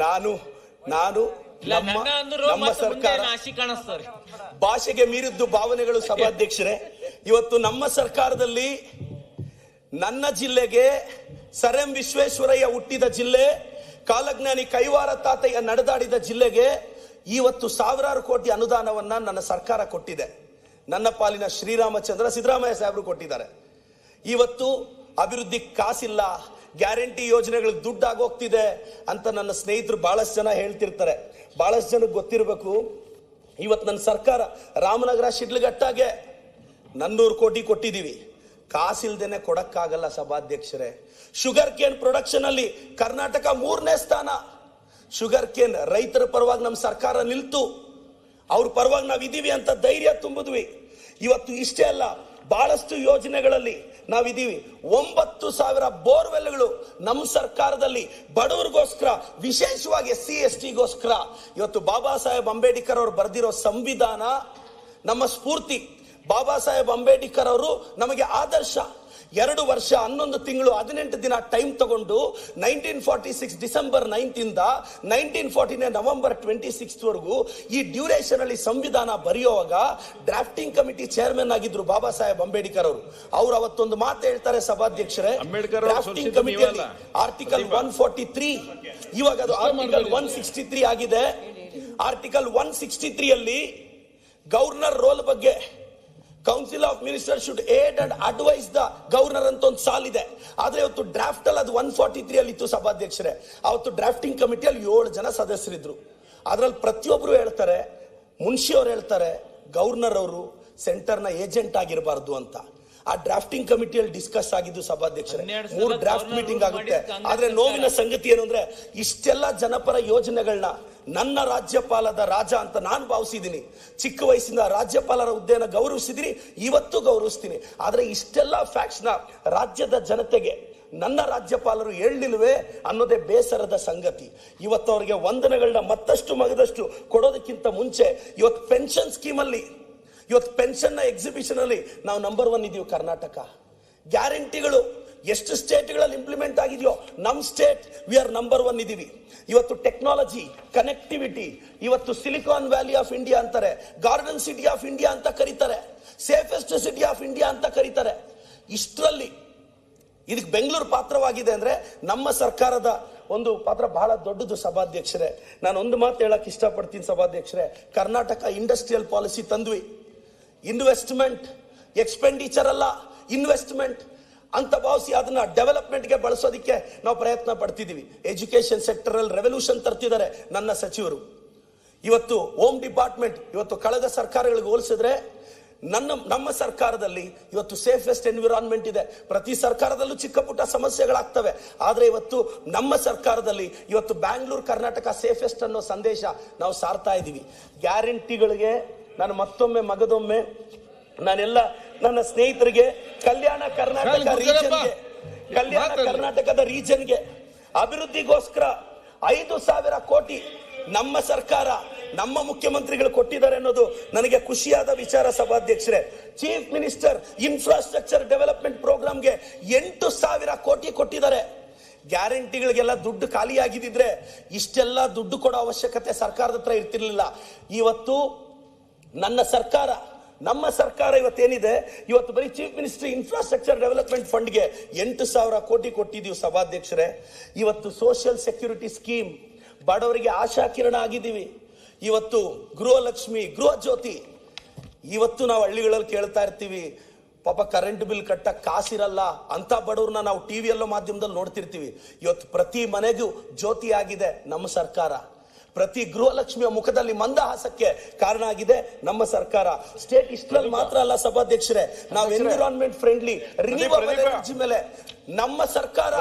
[SPEAKER 1] ನಾನು ನಮ್ಮ ಸರ್ಕಾರ ಭಾಷೆಗೆ ಮೀರಿದ್ದು ಭಾವನೆಗಳು ಸಭಾಧ್ಯಕ್ಷರೇ. ಇವತ್ತು ನಮ್ಮ ಸರ್ಕಾರದಲ್ಲಿ ನನ್ನ ಜಿಲ್ಲೆಗೆ ಸರ್ ಎಂ ವಿಶ್ವೇಶ್ವರಯ್ಯ ಹುಟ್ಟಿದ ಜಿಲ್ಲೆ, ಕಾಲಜ್ಞಾನಿ ಕೈವಾರ ತಾತಯ್ಯ ನಡೆದಾಡಿದ ಜಿಲ್ಲೆಗೆ ಇವತ್ತು ಸಾವಿರಾರು ಕೋಟಿ ಅನುದಾನವನ್ನ ನನ್ನ ಸರ್ಕಾರ ಕೊಟ್ಟಿದೆ. ನನ್ನ ಪಾಲಿನ ಶ್ರೀರಾಮಚಂದ್ರ ಸಿದ್ದರಾಮಯ್ಯ ಸಾಹೇಬರು ಕೊಟ್ಟಿದ್ದಾರೆ. ಇವತ್ತು ಅಭಿವೃದ್ಧಿ ಕಾಸಿಲ್ಲ, ಗ್ಯಾರಂಟಿ ಯೋಜನೆಗಳಿಗೆ ದುಡ್ಡು ಆಗೋಗ್ತಿದೆ ಅಂತ ನನ್ನ ಸ್ನೇಹಿತರು ಬಹಳಷ್ಟು ಜನ ಹೇಳ್ತಿರ್ತಾರೆ. ಬಹಳಷ್ಟು ಜನಕ್ಕೆ ಗೊತ್ತಿರಬೇಕು, ಇವತ್ತು ನನ್ನ ಸರ್ಕಾರ ರಾಮನಗರ ಶಿಡ್ಲಘಟ್ಟಾಗೆ 400 ಕೋಟಿ ಕೊಟ್ಟಿದ್ದೀವಿ. ಕಾಸಿಲ್ದೇನೆ ಕೊಡಕ್ಕಾಗಲ್ಲ ಸಭಾಧ್ಯಕ್ಷರೇ. ಶುಗರ್ ಕೇನ್ ಪ್ರೊಡಕ್ಷನ್ ಅಲ್ಲಿ ಕರ್ನಾಟಕ 3ನೇ ಸ್ಥಾನ. ಶುಗರ್ ಕೇನ್ ರೈತರ ಪರವಾಗಿ ನಮ್ಮ ಸರ್ಕಾರ ನಿಲ್ತು, ಅವ್ರ ಪರವಾಗಿ ನಾವಿದ್ದೀವಿ ಅಂತ ಧೈರ್ಯ ತುಂಬಿದ್ವಿ. ಇವತ್ತು ಇಷ್ಟೇ ಅಲ್ಲ, ಬಹಳಷ್ಟು ಯೋಜನೆಗಳಲ್ಲಿ ನಾವಿದ್ದೀವಿ. 9,000 ಬೋರ್ವೆಲ್ಗಳು ನಮ್ಮ ಸರ್ಕಾರದಲ್ಲಿ ಬಡವರಿಗೋಸ್ಕರ, ವಿಶೇಷವಾಗಿ SC ST ಗೋಸ್ಕರ. ಇವತ್ತು ಬಾಬಾ ಸಾಹೇಬ್ ಅಂಬೇಡ್ಕರ್ ಅವರು ಬರೆದಿರೋ ಸಂವಿಧಾನ ನಮ್ಮ ಸ್ಫೂರ್ತಿ. ಬಾಬಾ ಸಾಹೇಬ್ ಅಂಬೇಡ್ಕರ್ ಅವರು ನಮಗೆ ಆದರ್ಶ. 2 ವರ್ಷ 11 ತಿಂಗಳು 18 ದಿನ ಟೈಮ್ ತಗೊಂಡು 1946 ಡಿಸೆಂಬರ್ 9 ಇಂದ 1949 ನವೆಂಬರ್ 26 ವರೆಗೂ ಈ ಡ್ಯೂರೇಷನ್ ಅಲ್ಲಿ ಸಂವಿಧಾನ ಬರೆಯುವಾಗ ಡ್ರಾಫ್ಟಿಂಗ್ ಕಮಿಟಿ ಚೇರ್ಮನ್ ಆಗಿದ್ರು ಬಾಬಾ ಸಾಹೇಬ್ ಅಂಬೇಡ್ಕರ್ ಅವರು. ಅವ್ರು ಅವತ್ತೊಂದು ಮಾತು ಹೇಳ್ತಾರೆ ಸಭಾಧ್ಯಕ್ಷರೇ, ಡ್ರಾಫ್ಟಿಂಗ್ ಕಮಿಟಿಯಲ್ಲಿ ಆರ್ಟಿಕಲ್ 143, ಇವಾಗ ಅದು ಆರ್ಟಿಕಲ್ 163 ಆಗಿದೆ. ಆರ್ಟಿಕಲ್ 163 ಅಲ್ಲಿ ಗವರ್ನರ್ ರೋಲ್ ಬಗ್ಗೆ council of minister should aid and advise the governor ಅಂತ ಒಂದು ಸಾಲಿದೆ. ಆದ್ರೆ ಇವತ್ತು ಡ್ರಾಫ್ಟ್ ಅಲ್ಲಿ ಅದು 143 ಅಲ್ಲಿ ಇತ್ತು ಸಭಾಧ್ಯಕ್ಷರೇ. ಅವತ್ತು ಡ್ರಾಫ್ಟಿಂಗ್ ಕಮಿಟಿಯಲ್ಲಿ 7 ಜನ ಸದಸ್ಯರಿದ್ರು. ಅದ್ರಲ್ಲಿ ಪ್ರತಿಯೊಬ್ರು ಹೇಳ್ತಾರೆ, ಮುನ್ಷಿ ಅವರು ಹೇಳ್ತಾರೆ, ಗವರ್ನರ್ ಅವರು ಸೆಂಟರ್ನ ಏಜೆಂಟ್ ಆಗಿರಬಾರ್ದು ಅಂತ. ಆ ಡ್ರಾಫ್ಟಿಂಗ್ ಕಮಿಟಿಯಲ್ಲಿ ಡಿಸ್ಕಸ್ ಆಗಿದ್ದು ಸಭಾಧ್ಯಕ್ಷರೇ. 3 ಡ್ರಾಫ್ಟ್ ಮೀಟಿಂಗ್ ಆಗುತ್ತೆ. ಆದ್ರೆ ನೋವಿನ ಸಂಗತಿ ಏನು ಅಂದ್ರೆ, ಇಷ್ಟೆಲ್ಲ ಜನಪರ ಯೋಜನೆಗಳನ್ನ ನನ್ನ ರಾಜ್ಯಪಾಲದ ರಾಜ ಅಂತ ನಾನು ಭಾವಿಸಿದ್ದೀನಿ. ಚಿಕ್ಕ ವಯಸ್ಸಿಂದ ರಾಜ್ಯಪಾಲರ ಹುದ್ದೆಯನ್ನು ಗೌರವಿಸಿದ್ದೀನಿ, ಇವತ್ತು ಗೌರವಿಸ್ತೀನಿ. ಆದ್ರೆ ಇಷ್ಟೆಲ್ಲ ಫ್ಯಾಕ್ಟ್ಸ್ ನ ರಾಜ್ಯದ ಜನತೆಗೆ ನನ್ನ ರಾಜ್ಯಪಾಲರು ಹೇಳಲಿಲ್ವೇ ಅನ್ನೋದೇ ಬೇಸರದ ಸಂಗತಿ. ಇವತ್ತು ಅವರಿಗೆ ವಂದನೆಗಳನ್ನ ಮತ್ತಷ್ಟು ಮಗದಷ್ಟು ಕೊಡೋದಕ್ಕಿಂತ ಮುಂಚೆ ಇವತ್ತು ಪೆನ್ಷನ್ ಸ್ಕೀಮ್ ಅಲ್ಲಿ, ಇವತ್ತು ಪೆನ್ಷನ್ ನ ಎಕ್ಸಿಬಿಷನ್ ಅಲ್ಲಿ ನಾವು ನಂಬರ್ 1 ಇದೀವಿ ಕರ್ನಾಟಕ. ಗ್ಯಾರಂಟಿಗಳು ಎಷ್ಟು ಸ್ಟೇಟ್ಗಳಲ್ಲಿ ಇಂಪ್ಲಿಮೆಂಟ್ ಆಗಿದೆಯೋ ನಮ್ಮ ಸ್ಟೇಟ್ ವಿ ಆರ್ ನಂಬರ್ 1 ಇದೀವಿ. ಇವತ್ತು ಟೆಕ್ನಾಲಜಿ, ಕನೆಕ್ಟಿವಿಟಿ, ಇವತ್ತು ಸಿಲಿಕಾನ್ ವ್ಯಾಲಿ ಆಫ್ ಇಂಡಿಯಾ ಅಂತಾರೆ, ಗಾರ್ಡನ್ ಸಿಟಿ ಆಫ್ ಇಂಡಿಯಾ ಅಂತ ಕರೀತಾರೆ, ಸೇಫೆಸ್ಟ್ ಸಿಟಿ ಆಫ್ ಇಂಡಿಯಾ ಅಂತ ಕರೀತಾರೆ. ಇಷ್ಟರಲ್ಲಿ ಇದಕ್ಕೆ ಬೆಂಗಳೂರು ಪಾತ್ರವಾಗಿದೆ ಅಂದ್ರೆ ನಮ್ಮ ಸರ್ಕಾರದ ಒಂದು ಪಾತ್ರ ಬಹಳ ದೊಡ್ಡದು ಸಭಾಧ್ಯಕ್ಷರೇ. ನಾನು ಒಂದು ಮಾತು ಹೇಳಕ್ ಇಷ್ಟಪಡ್ತೀನಿ ಸಭಾಧ್ಯಕ್ಷರೇ, ಕರ್ನಾಟಕ ಇಂಡಸ್ಟ್ರಿಯಲ್ ಪಾಲಿಸಿ ತಂದ್ವಿ. ಇನ್ವೆಸ್ಟ್ಮೆಂಟ್, ಎಕ್ಸ್ಪೆಂಡಿಚರ್ ಅಲ್ಲ, ಇನ್ವೆಸ್ಟ್ಮೆಂಟ್ ಅಂತ ಭಾವಿಸಿ ಅದನ್ನ ಡೆವಲಪ್ಮೆಂಟ್ಗೆ ಬಳಸೋದಕ್ಕೆ ನಾವು ಪ್ರಯತ್ನ ಪಡ್ತಿದ್ದೀವಿ. ಎಜುಕೇಶನ್ ಸೆಕ್ಟರ್ ಅಲ್ಲಿ ರೆವಲ್ಯೂಷನ್ ತರ್ತಿದ್ದಾರೆ ನನ್ನ ಸಚಿವರು. ಇವತ್ತು ಹೋಮ್ ಡಿಪಾರ್ಟ್ಮೆಂಟ್ ಇವತ್ತು ಕಳೆದ ಸರ್ಕಾರಗಳಿಗೆ ಹೋಲಿಸಿದ್ರೆ ನಮ್ಮ ಸರ್ಕಾರದಲ್ಲಿ ಇವತ್ತು ಸೇಫೆಸ್ಟ್ ಎನ್ವಿರಾನ್ಮೆಂಟ್ ಇದೆ. ಪ್ರತಿ ಸರ್ಕಾರದಲ್ಲೂ ಚಿಕ್ಕ ಪುಟ್ಟ ಸಮಸ್ಯೆಗಳಾಗ್ತವೆ, ಆದ್ರೆ ಇವತ್ತು ನಮ್ಮ ಸರ್ಕಾರದಲ್ಲಿ ಇವತ್ತು ಬ್ಯಾಂಗ್ಳೂರ್ ಕರ್ನಾಟಕ ಸೇಫೆಸ್ಟ್ ಅನ್ನೋ ಸಂದೇಶ ನಾವು ಸಾರ್ತಾ ಇದ್ದೀವಿ. ಗ್ಯಾರಂಟಿಗಳಿಗೆ ನಾನು ಮತ್ತೊಮ್ಮೆ ಮಗದೊಮ್ಮೆ ನಾನೆಲ್ಲ ನನ್ನ ಸ್ನೇಹಿತರಿಗೆ ಕಲ್ಯಾಣ ಕರ್ನಾಟಕದ ರೀಜನ್ಗೆ ಅಭಿವೃದ್ಧಿಗೋಸ್ಕರ 5,000 ಕೋಟಿ ನಮ್ಮ ಸರ್ಕಾರ, ನಮ್ಮ ಮುಖ್ಯಮಂತ್ರಿಗಳು ಕೊಟ್ಟಿದ್ದಾರೆ ಅನ್ನೋದು ನನಗೆ ಖುಷಿಯಾದ ವಿಚಾರ ಸಭಾಧ್ಯಕ್ಷರೇ. ಚೀಫ್ ಮಿನಿಸ್ಟರ್ ಇನ್ಫ್ರಾಸ್ಟ್ರಕ್ಚರ್ ಡೆವಲಪ್ಮೆಂಟ್ ಪ್ರೋಗ್ರಾಮ್ಗೆ 8,000 ಕೋಟಿ ಕೊಟ್ಟಿದ್ದಾರೆ. ಗ್ಯಾರಂಟಿಗಳಿಗೆಲ್ಲ ದುಡ್ಡು ಖಾಲಿ ಆಗಿದ್ದಿದ್ರೆ ಇಷ್ಟೆಲ್ಲ ದುಡ್ಡು ಕೊಡೋ ಅವಶ್ಯಕತೆ ಸರ್ಕಾರದ ಹತ್ರ ಇರ್ತಿರ್ಲಿಲ್ಲ. ಇವತ್ತು ನಮ್ಮ ಸರ್ಕಾರ ಇವತ್ತೇನಿದೆ, ಇವತ್ತು ಬರೀ ಚೀಫ್ ಮಿನಿಸ್ಟರ್ ಇನ್ಫ್ರಾಸ್ಟ್ರಕ್ಚರ್ ಡೆವಲಪ್ಮೆಂಟ್ ಫಂಡ್ಗೆ 8,000 ಕೋಟಿ ಕೊಟ್ಟಿದ್ದೀವಿ ಸಭಾಧ್ಯಕ್ಷರೇ. ಇವತ್ತು ಸೋಷಿಯಲ್ ಸೆಕ್ಯೂರಿಟಿ ಸ್ಕೀಮ್, ಬಡವರಿಗೆ ಆಶಾ ಕಿರಣ ಆಗಿದ್ದೀವಿ. ಇವತ್ತು ಗೃಹಲಕ್ಷ್ಮಿ, ಗೃಹ ಜ್ಯೋತಿ, ಇವತ್ತು ನಾವು ಹಳ್ಳಿಗಳಲ್ಲಿ ಕೇಳ್ತಾ ಇರ್ತೀವಿ, ಪಾಪ ಕರೆಂಟ್ ಬಿಲ್ ಕಟ್ಟಕ್ ಕಾಸಿರಲ್ಲ ಅಂತ ಬಡವ್ರನ್ನ ನಾವು ಟಿವಿಯಲ್ಲೋ ಮಾಧ್ಯಮದಲ್ಲಿ ನೋಡ್ತಿರ್ತೀವಿ. ಇವತ್ತು ಪ್ರತಿ ಮನೆಗೂ ಜ್ಯೋತಿ ಆಗಿದೆ ನಮ್ಮ ಸರ್ಕಾರ. ಪ್ರತಿ ಗೃಹಲಕ್ಷ್ಮಿಯ ಮುಖದಲ್ಲಿ ಮಂದಹಾಸಕ್ಕೆ ಕಾರಣ ಆಗಿದೆ ನಮ್ಮ ಸರ್ಕಾರ. ಸ್ಟೇಟ್ ಇಷ್ಟರಲ್ಲಿ ಮಾತ್ರ ಅಲ್ಲ ಸಭಾಧ್ಯಕ್ಷರೇ, ನಾವು ಎನ್ವಿರಾನ್ಮೆಂಟ್ ಫ್ರೆಂಡ್ಲಿ ರಿನ್ಯೂವಬಲ್ ಎನರ್ಜಿ ಮೇಲೆ ನಮ್ಮ ಸರ್ಕಾರ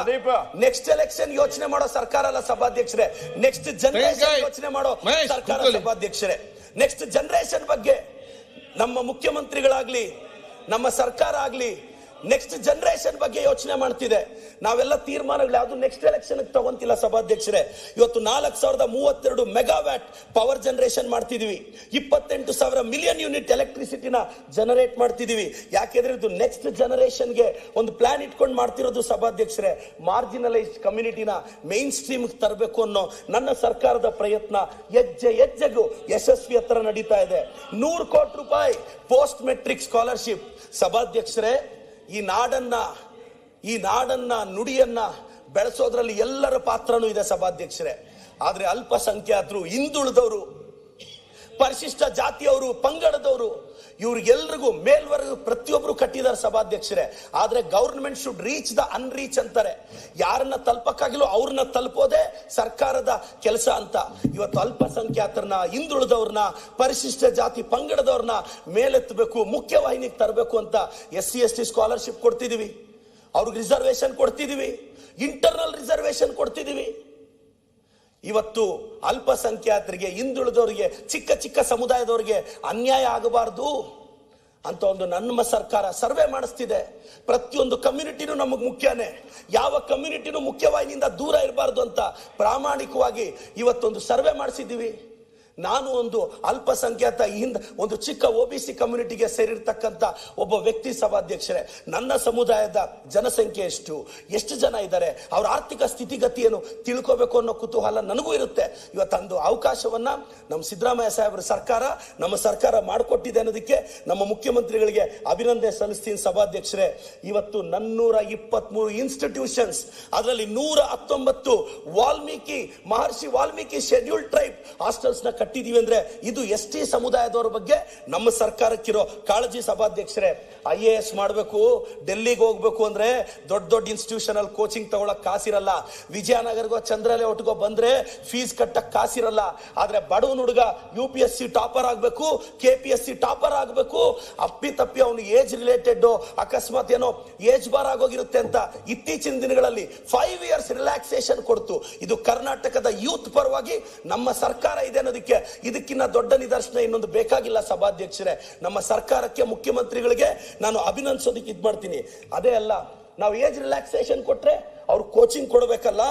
[SPEAKER 1] ನೆಕ್ಸ್ಟ್ ಎಲೆಕ್ಷನ್ ಯೋಚನೆ ಮಾಡೋ ಸರ್ಕಾರ ಅಲ್ಲ ಸಭಾಧ್ಯಕ್ಷರೇ, ನೆಕ್ಸ್ಟ್ ಜನರೇಷನ್ ಯೋಚನೆ ಮಾಡೋ ಸರ್ಕಾರ ಸಭಾಧ್ಯಕ್ಷರೇ. ನೆಕ್ಸ್ಟ್ ಜನರೇಷನ್ ಬಗ್ಗೆ ನಮ್ಮ ಮುಖ್ಯಮಂತ್ರಿಗಳಾಗ್ಲಿ, ನಮ್ಮ ಸರ್ಕಾರ ಆಗ್ಲಿ ನೆಕ್ಸ್ಟ್ ಜನರೇಷನ್ ಬಗ್ಗೆ ಯೋಚನೆ ಮಾಡ್ತಿದೆ. ನಾವೆಲ್ಲ ತೀರ್ಮಾನಗಳು ಯಾವುದು ನೆಕ್ಸ್ಟ್ ಎಲೆಕ್ಷನ್ ತಗೊಂತಿಲ್ಲ ಸಭಾಧ್ಯಕ್ಷರೇ. ಇವತ್ತು 4032 ಮೆಗಾವ್ಯಾಟ್ ಪವರ್ ಜನರೇಷನ್ ಮಾಡ್ತಿದೀವಿ, 28,000 ಮಿಲಿಯನ್ ಯೂನಿಟ್ ಎಲೆಕ್ಟ್ರಿಸಿಟಿನ ಜನರೇಟ್ ಮಾಡ್ತಿದೀವಿ. ಯಾಕೆಂದ್ರೆ ಇದು ನೆಕ್ಸ್ಟ್ ಜನರೇಷನ್ಗೆ ಒಂದು ಪ್ಲಾನ್ ಇಟ್ಕೊಂಡು ಮಾಡ್ತಿರೋದು ಸಭಾಧ್ಯಕ್ಷರೇ. ಮಾರ್ಜಿನಲೈಸ್ಡ್ ಕಮ್ಯುನಿಟಿನ ಮೈನ್ ಸ್ಟ್ರೀಮ್ ತರಬೇಕು ಅನ್ನೋ ನನ್ನ ಸರ್ಕಾರದ ಪ್ರಯತ್ನ ಹೆಜ್ಜೆ ಹೆಜ್ಜೆಗೂ ಯಶಸ್ವಿ ಹತ್ರ ನಡೀತಾ ಇದೆ. 100 ಕೋಟಿ ರೂಪಾಯಿ ಪೋಸ್ಟ್ ಮೆಟ್ರಿಕ್ ಸ್ಕಾಲರ್ಶಿಪ್. ಸಭಾಧ್ಯಕ್ಷರೇ, ಈ ನಾಡನ್ನ ನುಡಿಯನ್ನ ಬೆಳೆಸೋದ್ರಲ್ಲಿ ಎಲ್ಲರ ಪಾತ್ರನೂ ಇದೆ ಸಭಾಧ್ಯಕ್ಷರೇ. ಆದ್ರೆ ಅಲ್ಪಸಂಖ್ಯಾತರು, ಹಿಂದುಳಿದವರು, ಪರಿಶಿಷ್ಟ ಜಾತಿಯವರು, ಪಂಗಡದವರು, ಇವ್ರಿಗೆಲ್ರಿಗೂ ಮೇಲ್ವರ್ಗ ಪ್ರತಿಯೊಬ್ರು ಕಟ್ಟಿದ್ದಾರೆ ಸಭಾಧ್ಯಕ್ಷರೇ. ಆದ್ರೆ ಗವರ್ನಮೆಂಟ್ ಶುಡ್ ರೀಚ್ ದ ಅನ್ರೀಚ್ ಅಂತಾರೆ. ಯಾರನ್ನ ತಲುಪಕ್ಕಾಗಿಲ್ಲ ಅವ್ರನ್ನ ತಲುಪೋದೇ ಸರ್ಕಾರದ ಕೆಲಸ ಅಂತ. ಇವತ್ತು ಅಲ್ಪಸಂಖ್ಯಾತರನ್ನ, ಹಿಂದುಳಿದವ್ರನ್ನ, ಪರಿಶಿಷ್ಟ ಜಾತಿ ಪಂಗಡದವ್ರನ್ನ ಮೇಲೆತ್ತಬೇಕು, ಮುಖ್ಯವಾಹಿನಿಗೆ ತರಬೇಕು ಅಂತ SC/ST ಸ್ಕಾಲರ್ಶಿಪ್ ಕೊಡ್ತಿದೀವಿ, ಅವ್ರಿಗೆ ರಿಸರ್ವೇಶನ್ ಕೊಡ್ತಿದೀವಿ, ಇಂಟರ್ನಲ್ ರಿಸರ್ವೇಶನ್ ಕೊಡ್ತಿದೀವಿ. ಇವತ್ತು ಅಲ್ಪಸಂಖ್ಯಾತರಿಗೆ, ಹಿಂದುಳಿದವರಿಗೆ, ಚಿಕ್ಕ ಚಿಕ್ಕ ಸಮುದಾಯದವರಿಗೆ ಅನ್ಯಾಯ ಆಗಬಾರದು ಅಂತ ಒಂದು ನಮ್ಮ ಸರ್ಕಾರ ಸರ್ವೆ ಮಾಡಿಸ್ತಿದೆ. ಪ್ರತಿಯೊಂದು ಕಮ್ಯುನಿಟಿನೂ ನಮಗೆ ಮುಖ್ಯನೇ, ಯಾವ ಕಮ್ಯುನಿಟಿನೂ ಮುಖ್ಯವಾಹಿನಿಯಿಂದ ದೂರ ಇರಬಾರ್ದು ಅಂತ ಪ್ರಾಮಾಣಿಕವಾಗಿ ಇವತ್ತೊಂದು ಸರ್ವೆ ಮಾಡಿಸಿದ್ದೀವಿ. ನಾನು ಒಂದು ಅಲ್ಪಸಂಖ್ಯಾತ ಒಂದು ಚಿಕ್ಕ OBC ಕಮ್ಯುನಿಟಿಗೆ ಸೇರಿರ್ತಕ್ಕಂಥ ಒಬ್ಬ ವ್ಯಕ್ತಿ ಸಭಾಧ್ಯಕ್ಷರೇ. ನನ್ನ ಸಮುದಾಯದ ಜನಸಂಖ್ಯೆ ಎಷ್ಟು ಜನ ಇದ್ದಾರೆ, ಅವರ ಆರ್ಥಿಕ ಸ್ಥಿತಿಗತಿ ಏನು ತಿಳ್ಕೋಬೇಕು ಅನ್ನೋ ಕುತೂಹಲ ನನಗೂ ಇರುತ್ತೆ. ಇವತ್ತೊಂದು ಅವಕಾಶವನ್ನ ನಮ್ಮ ಸಿದ್ದರಾಮಯ್ಯ ಸಾಹೇಬ್ರ ನಮ್ಮ ಸರ್ಕಾರ ಮಾಡಿಕೊಟ್ಟಿದೆ ಅನ್ನೋದಕ್ಕೆ ನಮ್ಮ ಮುಖ್ಯಮಂತ್ರಿಗಳಿಗೆ ಅಭಿನಂದನೆ ಸಲ್ಲಿಸ್ತೀನಿ ಸಭಾಧ್ಯಕ್ಷರೇ. ಇವತ್ತು 423 ಇನ್ಸ್ಟಿಟ್ಯೂಷನ್ಸ್, ಅದರಲ್ಲಿ 119 ಮಹರ್ಷಿ ವಾಲ್ಮೀಕಿ ಶೆಡ್ಯೂಲ್ಡ್ ಟ್ರೈಬ್ ಹಾಸ್ಟೆಲ್ಸ್ ನ ಕಟ್ಟಿದೀವಿ. ಅಂದ್ರೆ ಇದು ST ಸಮುದಾಯದವರ ಬಗ್ಗೆ ನಮ್ಮ ಸರ್ಕಾರಕ್ಕಿರೋ ಕಾಳಜಿ ಸಭಾಧ್ಯಕ್ಷರೇ. IAS ಮಾಡಬೇಕು, ಡೆಲ್ಲಿಗೆ ಹೋಗ್ಬೇಕು ಅಂದ್ರೆ ದೊಡ್ಡ ಇನ್ಸ್ಟಿಟ್ಯೂಷನ್ ಅಲ್ಲಿ ಕೋಚಿಂಗ್ ತಗೊಳಕ್ ಕಾಸಿರಲ್ಲ. ವಿಜಯನಗರಗೋ ಚಂದ್ರಲೇಔಟ್ಗೋ ಬಂದ್ರೆ ಫೀಸ್ ಕಟ್ಟಕ್ ಕಾಸಿರಲ್ಲ. ಆದ್ರೆ ಬಡವನ ಹುಡುಗ UPSC ಟಾಪರ್ ಆಗ್ಬೇಕು, KPSC ಟಾಪರ್ ಆಗ್ಬೇಕು, ಅಪ್ಪಿ ಅವನು ಏಜ್ ರಿಲೇಟೆಡ್ ಅಕಸ್ಮಾತ್ ಏನೋ ಏಜ್ ಬಾರ್ ಆಗೋಗಿರುತ್ತೆ ಅಂತ ಇತ್ತೀಚಿನ ದಿನಗಳಲ್ಲಿ 5 years ರಿಲ್ಯಾಕ್ಸೇಷನ್ ಕೊಡ್ತು. ಇದು ಕರ್ನಾಟಕದ ಯೂತ್ ಪರವಾಗಿ ನಮ್ಮ ಸರ್ಕಾರ ಇದೆ ಅನ್ನೋದಕ್ಕೆ ಇದಕ್ಕಿಂತ ದೊಡ್ಡ ನಿದರ್ಶನ ಇನ್ನೊಂದು ಬೇಕಾಗಿಲ್ಲ ಸಭಾಧ್ಯಕ್ಷರೇ. ನಮ್ಮ ಸರ್ಕಾರಕ್ಕೆ, ಮುಖ್ಯಮಂತ್ರಿಗಳಿಗೆ ನಾನು ಅಭಿನಂದಿಸೋದಕ್ಕೆ ಇದ್ ಮಾಡ್ತೀನಿ. ಅದೇ ಅಲ್ಲ, ನಾವು ಏಜ್ ರಿಲ್ಯಾಕ್ಸೇಷನ್ ಕೊಟ್ರೆ ಅವ್ರು ಕೋಚಿಂಗ್ ಕೊಡಬೇಕಲ್ಲ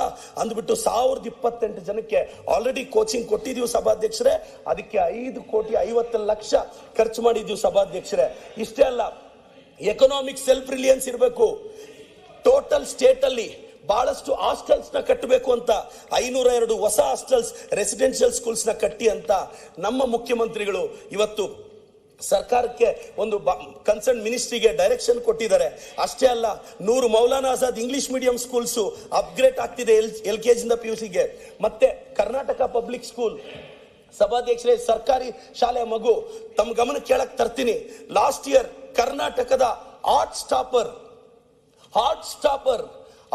[SPEAKER 1] ಅಂದ್ಬಿಟ್ಟು 1028 ಜನಕ್ಕೆ ಆಲ್ರೆಡಿ ಕೋಚಿಂಗ್ ಕೊಟ್ಟಿದೀವಿ ಸಭಾಧ್ಯಕ್ಷರೇ. ಅದಕ್ಕೆ 5,50,00,000 ಖರ್ಚು ಮಾಡಿದೀವಿ ಸಭಾಧ್ಯಕ್ಷರೇ. ಇಷ್ಟೇ ಅಲ್ಲ, ಎಕನಾಮಿಕ್ ಸೆಲ್ಫ್ ರಿಲಿಯನ್ಸ್ ಇರಬೇಕು. ಟೋಟಲ್ ಸ್ಟೇಟ್ ಅಲ್ಲಿ ಬಹಳಷ್ಟು ಹಾಸ್ಟೆಲ್ಸ್ ನ ಕಟ್ಟಬೇಕು ಅಂತ 502 ಹೊಸ ಹಾಸ್ಟೆಲ್ಸ್, ರೆಸಿಡೆನ್ಷಿಯಲ್ ಸ್ಕೂಲ್ಸ್ ನ ಕಟ್ಟಿ ಅಂತ ನಮ್ಮ ಮುಖ್ಯಮಂತ್ರಿಗಳು ಇವತ್ತು ಸರ್ಕಾರಕ್ಕೆ ಒಂದು ಕನ್ಸರ್ನ್ ಮಿನಿಸ್ಟ್ರಿಗೆ ಡೈರೆಕ್ಷನ್ ಕೊಟ್ಟಿದ್ದಾರೆ. ಅಷ್ಟೇ ಅಲ್ಲ, 100 Maulana Azad English medium schools upgrade ಆಗ್ತಿದೆ LKG ಇಂದ PUCಗೆ. ಮತ್ತೆ ಕರ್ನಾಟಕ ಪಬ್ಲಿಕ್ ಸ್ಕೂಲ್ ಸಭಾಧ್ಯಕ್ಷರೇ, ಸರ್ಕಾರಿ ಶಾಲೆ ಮಗು ತಮ್ಮ ಗಮನ ಕೇಳಕ್ ತರ್ತೀನಿ. ಲಾಸ್ಟ್ ಇಯರ್ ಕರ್ನಾಟಕದ ಹಾರ್ಟ್ ಸ್ಟಾಪರ್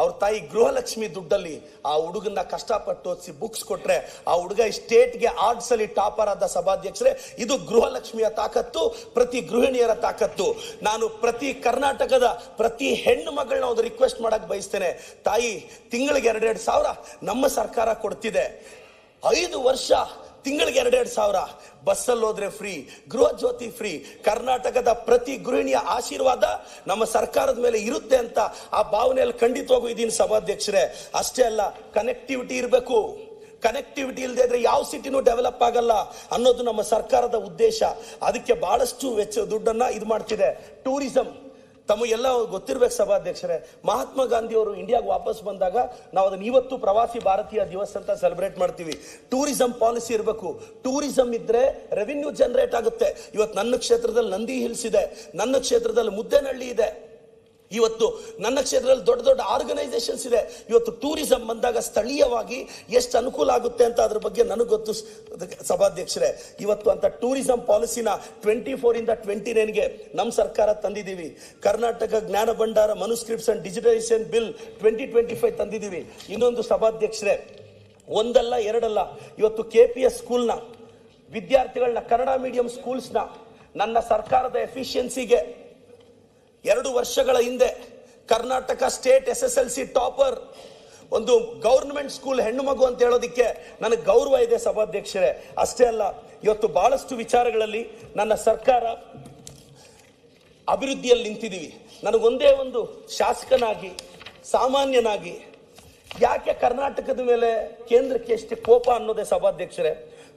[SPEAKER 1] ಅವ್ರ ತಾಯಿ ಗೃಹಲಕ್ಷ್ಮಿ ದುಡ್ಡಲ್ಲಿ ಆ ಹುಡುಗನ್ನ ಕಷ್ಟಪಟ್ಟು ಓದಿಸಿ ಬುಕ್ಸ್ ಕೊಟ್ರೆ ಆ ಹುಡುಗ ಸ್ಟೇಟ್ಗೆ ಆರ್ಟ್ಸ್ ಅಲ್ಲಿ ಟಾಪರ್ ಆದ ಸಭಾಧ್ಯಕ್ಷರೇ. ಇದು ಗೃಹಲಕ್ಷ್ಮಿಯ ತಾಕತ್ತು, ಪ್ರತಿ ಗೃಹಿಣಿಯರ ತಾಕತ್ತು. ನಾನು ಪ್ರತಿ ಕರ್ನಾಟಕದ ಪ್ರತಿ ಹೆಣ್ಣು ಮಗಳನ್ನ ಒಂದು ರಿಕ್ವೆಸ್ಟ್ ಮಾಡಕ್ ಬಯಸ್ತೇನೆ. ತಾಯಿ, ತಿಂಗಳಿಗೆ 2,000 ನಮ್ಮ ಸರ್ಕಾರ ಕೊಡ್ತಿದೆ. 5 ವರ್ಷ ತಿಂಗಳಿಗೆ 2,000, ಬಸ್ಸಲ್ಲಿ ಹೋದ್ರೆ ಫ್ರೀ, ಗೃಹ ಜ್ಯೋತಿ ಫ್ರೀ. ಕರ್ನಾಟಕದ ಪ್ರತಿ ಗೃಹಿಣಿಯ ಆಶೀರ್ವಾದ ನಮ್ಮ ಸರ್ಕಾರದ ಮೇಲೆ ಇರುತ್ತೆ ಅಂತ ಆ ಭಾವನೆಯಲ್ಲಿ ಖಂಡಿತವಾಗೂ ಇದೀನಿ ಸಭಾಧ್ಯಕ್ಷರೇ. ಅಷ್ಟೇ ಅಲ್ಲ, ಕನೆಕ್ಟಿವಿಟಿ ಇರಬೇಕು. ಕನೆಕ್ಟಿವಿಟಿ ಇಲ್ಲದೆ ಇದ್ರೆ ಯಾವ ಸಿಟಿನೂ ಡೆವಲಪ್ ಆಗಲ್ಲ ಅನ್ನೋದು ನಮ್ಮ ಸರ್ಕಾರದ ಉದ್ದೇಶ. ಅದಕ್ಕೆ ಬಹಳಷ್ಟು ದುಡ್ಡನ್ನ ಇದು ಮಾಡ್ತಿದೆ. ಟೂರಿಸಂ ತಮಗೆಲ್ಲ ಗೊತ್ತಿರ್ಬೇಕು ಸಭಾಧ್ಯಕ್ಷರೇ. ಮಹಾತ್ಮ ಗಾಂಧಿ ಅವರು ಇಂಡಿಯಾಗೆ ವಾಪಸ್ ಬಂದಾಗ ನಾವು ಅದನ್ನ ಇವತ್ತು ಪ್ರವಾಸಿ ಭಾರತೀಯ ದಿವಸ ಅಂತ ಸೆಲೆಬ್ರೇಟ್ ಮಾಡ್ತೀವಿ. ಟೂರಿಸಂ ಪಾಲಿಸಿ ಇರಬೇಕು. ಟೂರಿಸಂ ಇದ್ರೆ ರೆವಿನ್ಯೂ ಜನರೇಟ್ ಆಗುತ್ತೆ. ಇವತ್ತು ನನ್ನ ಕ್ಷೇತ್ರದಲ್ಲಿ ನಂದಿ ಹಿಲ್ಸ್ ಇದೆ, ನನ್ನ ಕ್ಷೇತ್ರದಲ್ಲಿ ಮುದ್ದೇನಹಳ್ಳಿ ಇದೆ, ಇವತ್ತು ನನ್ನ ಕ್ಷೇತ್ರದಲ್ಲಿ ದೊಡ್ಡ ದೊಡ್ಡ ಆರ್ಗನೈಸೇಷನ್ಸ್ ಇದೆ. ಇವತ್ತು ಟೂರಿಸಂ ಬಂದಾಗ ಸ್ಥಳೀಯವಾಗಿ ಎಷ್ಟು ಅನುಕೂಲ ಆಗುತ್ತೆ ಅಂತ ಅದ್ರ ಬಗ್ಗೆ ನನಗೆ ಗೊತ್ತು ಸಭಾಧ್ಯಕ್ಷರೇ. ಇವತ್ತು ಅಂತ ಟೂರಿಸಂ ಪಾಲಿಸಿನ 24 ಇಂದ 29ಗೆ ನಮ್ಮ ಸರ್ಕಾರ ತಂದಿದ್ದೀವಿ. ಕರ್ನಾಟಕ ಜ್ಞಾನ ಭಂಡಾರ ಮನುಸ್ಕ್ರಿಪ್ಟ್ಸ್ ಅಂಡ್ ಡಿಜಿಟಲೈಸೇಷನ್ ಬಿಲ್ 2025 ತಂದಿದ್ದೀವಿ. ಇನ್ನೊಂದು ಸಭಾಧ್ಯಕ್ಷರೇ, ಒಂದಲ್ಲ ಎರಡಲ್ಲ, ಇವತ್ತು KPS ಸ್ಕೂಲ್ನ ವಿದ್ಯಾರ್ಥಿಗಳನ್ನ, ಕನ್ನಡ ಮೀಡಿಯಂ ಸ್ಕೂಲ್ಸ್ನ ನನ್ನ ಸರ್ಕಾರದ ಎಫಿಷಿಯನ್ಸಿಗೆ 2 ವರ್ಷಗಳ ಹಿಂದೆ ಕರ್ನಾಟಕ ಸ್ಟೇಟ್ SSLC ಟಾಪರ್ ಒಂದು ಗವರ್ನಮೆಂಟ್ ಸ್ಕೂಲ್ ಹೆಣ್ಣು ಮಗು ಅಂತ ಹೇಳೋದಿಕ್ಕೆ ನನಗೆ ಗೌರವ ಇದೆ ಸಭಾಧ್ಯಕ್ಷರೇ. ಅಷ್ಟೇ ಅಲ್ಲ, ಇವತ್ತು ಬಹಳಷ್ಟು ವಿಚಾರಗಳಲ್ಲಿ ನನ್ನ ಸರ್ಕಾರ ಅಭಿವೃದ್ಧಿಯಲ್ಲಿ ನಿಂತಿದ್ದೀವಿ. ನನಗೊಂದೇ ಒಂದು ಶಾಸಕನಾಗಿ, ಸಾಮಾನ್ಯನಾಗಿ ಯಾಕೆ ಕರ್ನಾಟಕದ ಮೇಲೆ ಕೇಂದ್ರಕ್ಕೆ ಎಷ್ಟು ಕೋಪ ಅನ್ನೋದೇ ಸಭಾಧ್ಯಕ್ಷರೇ.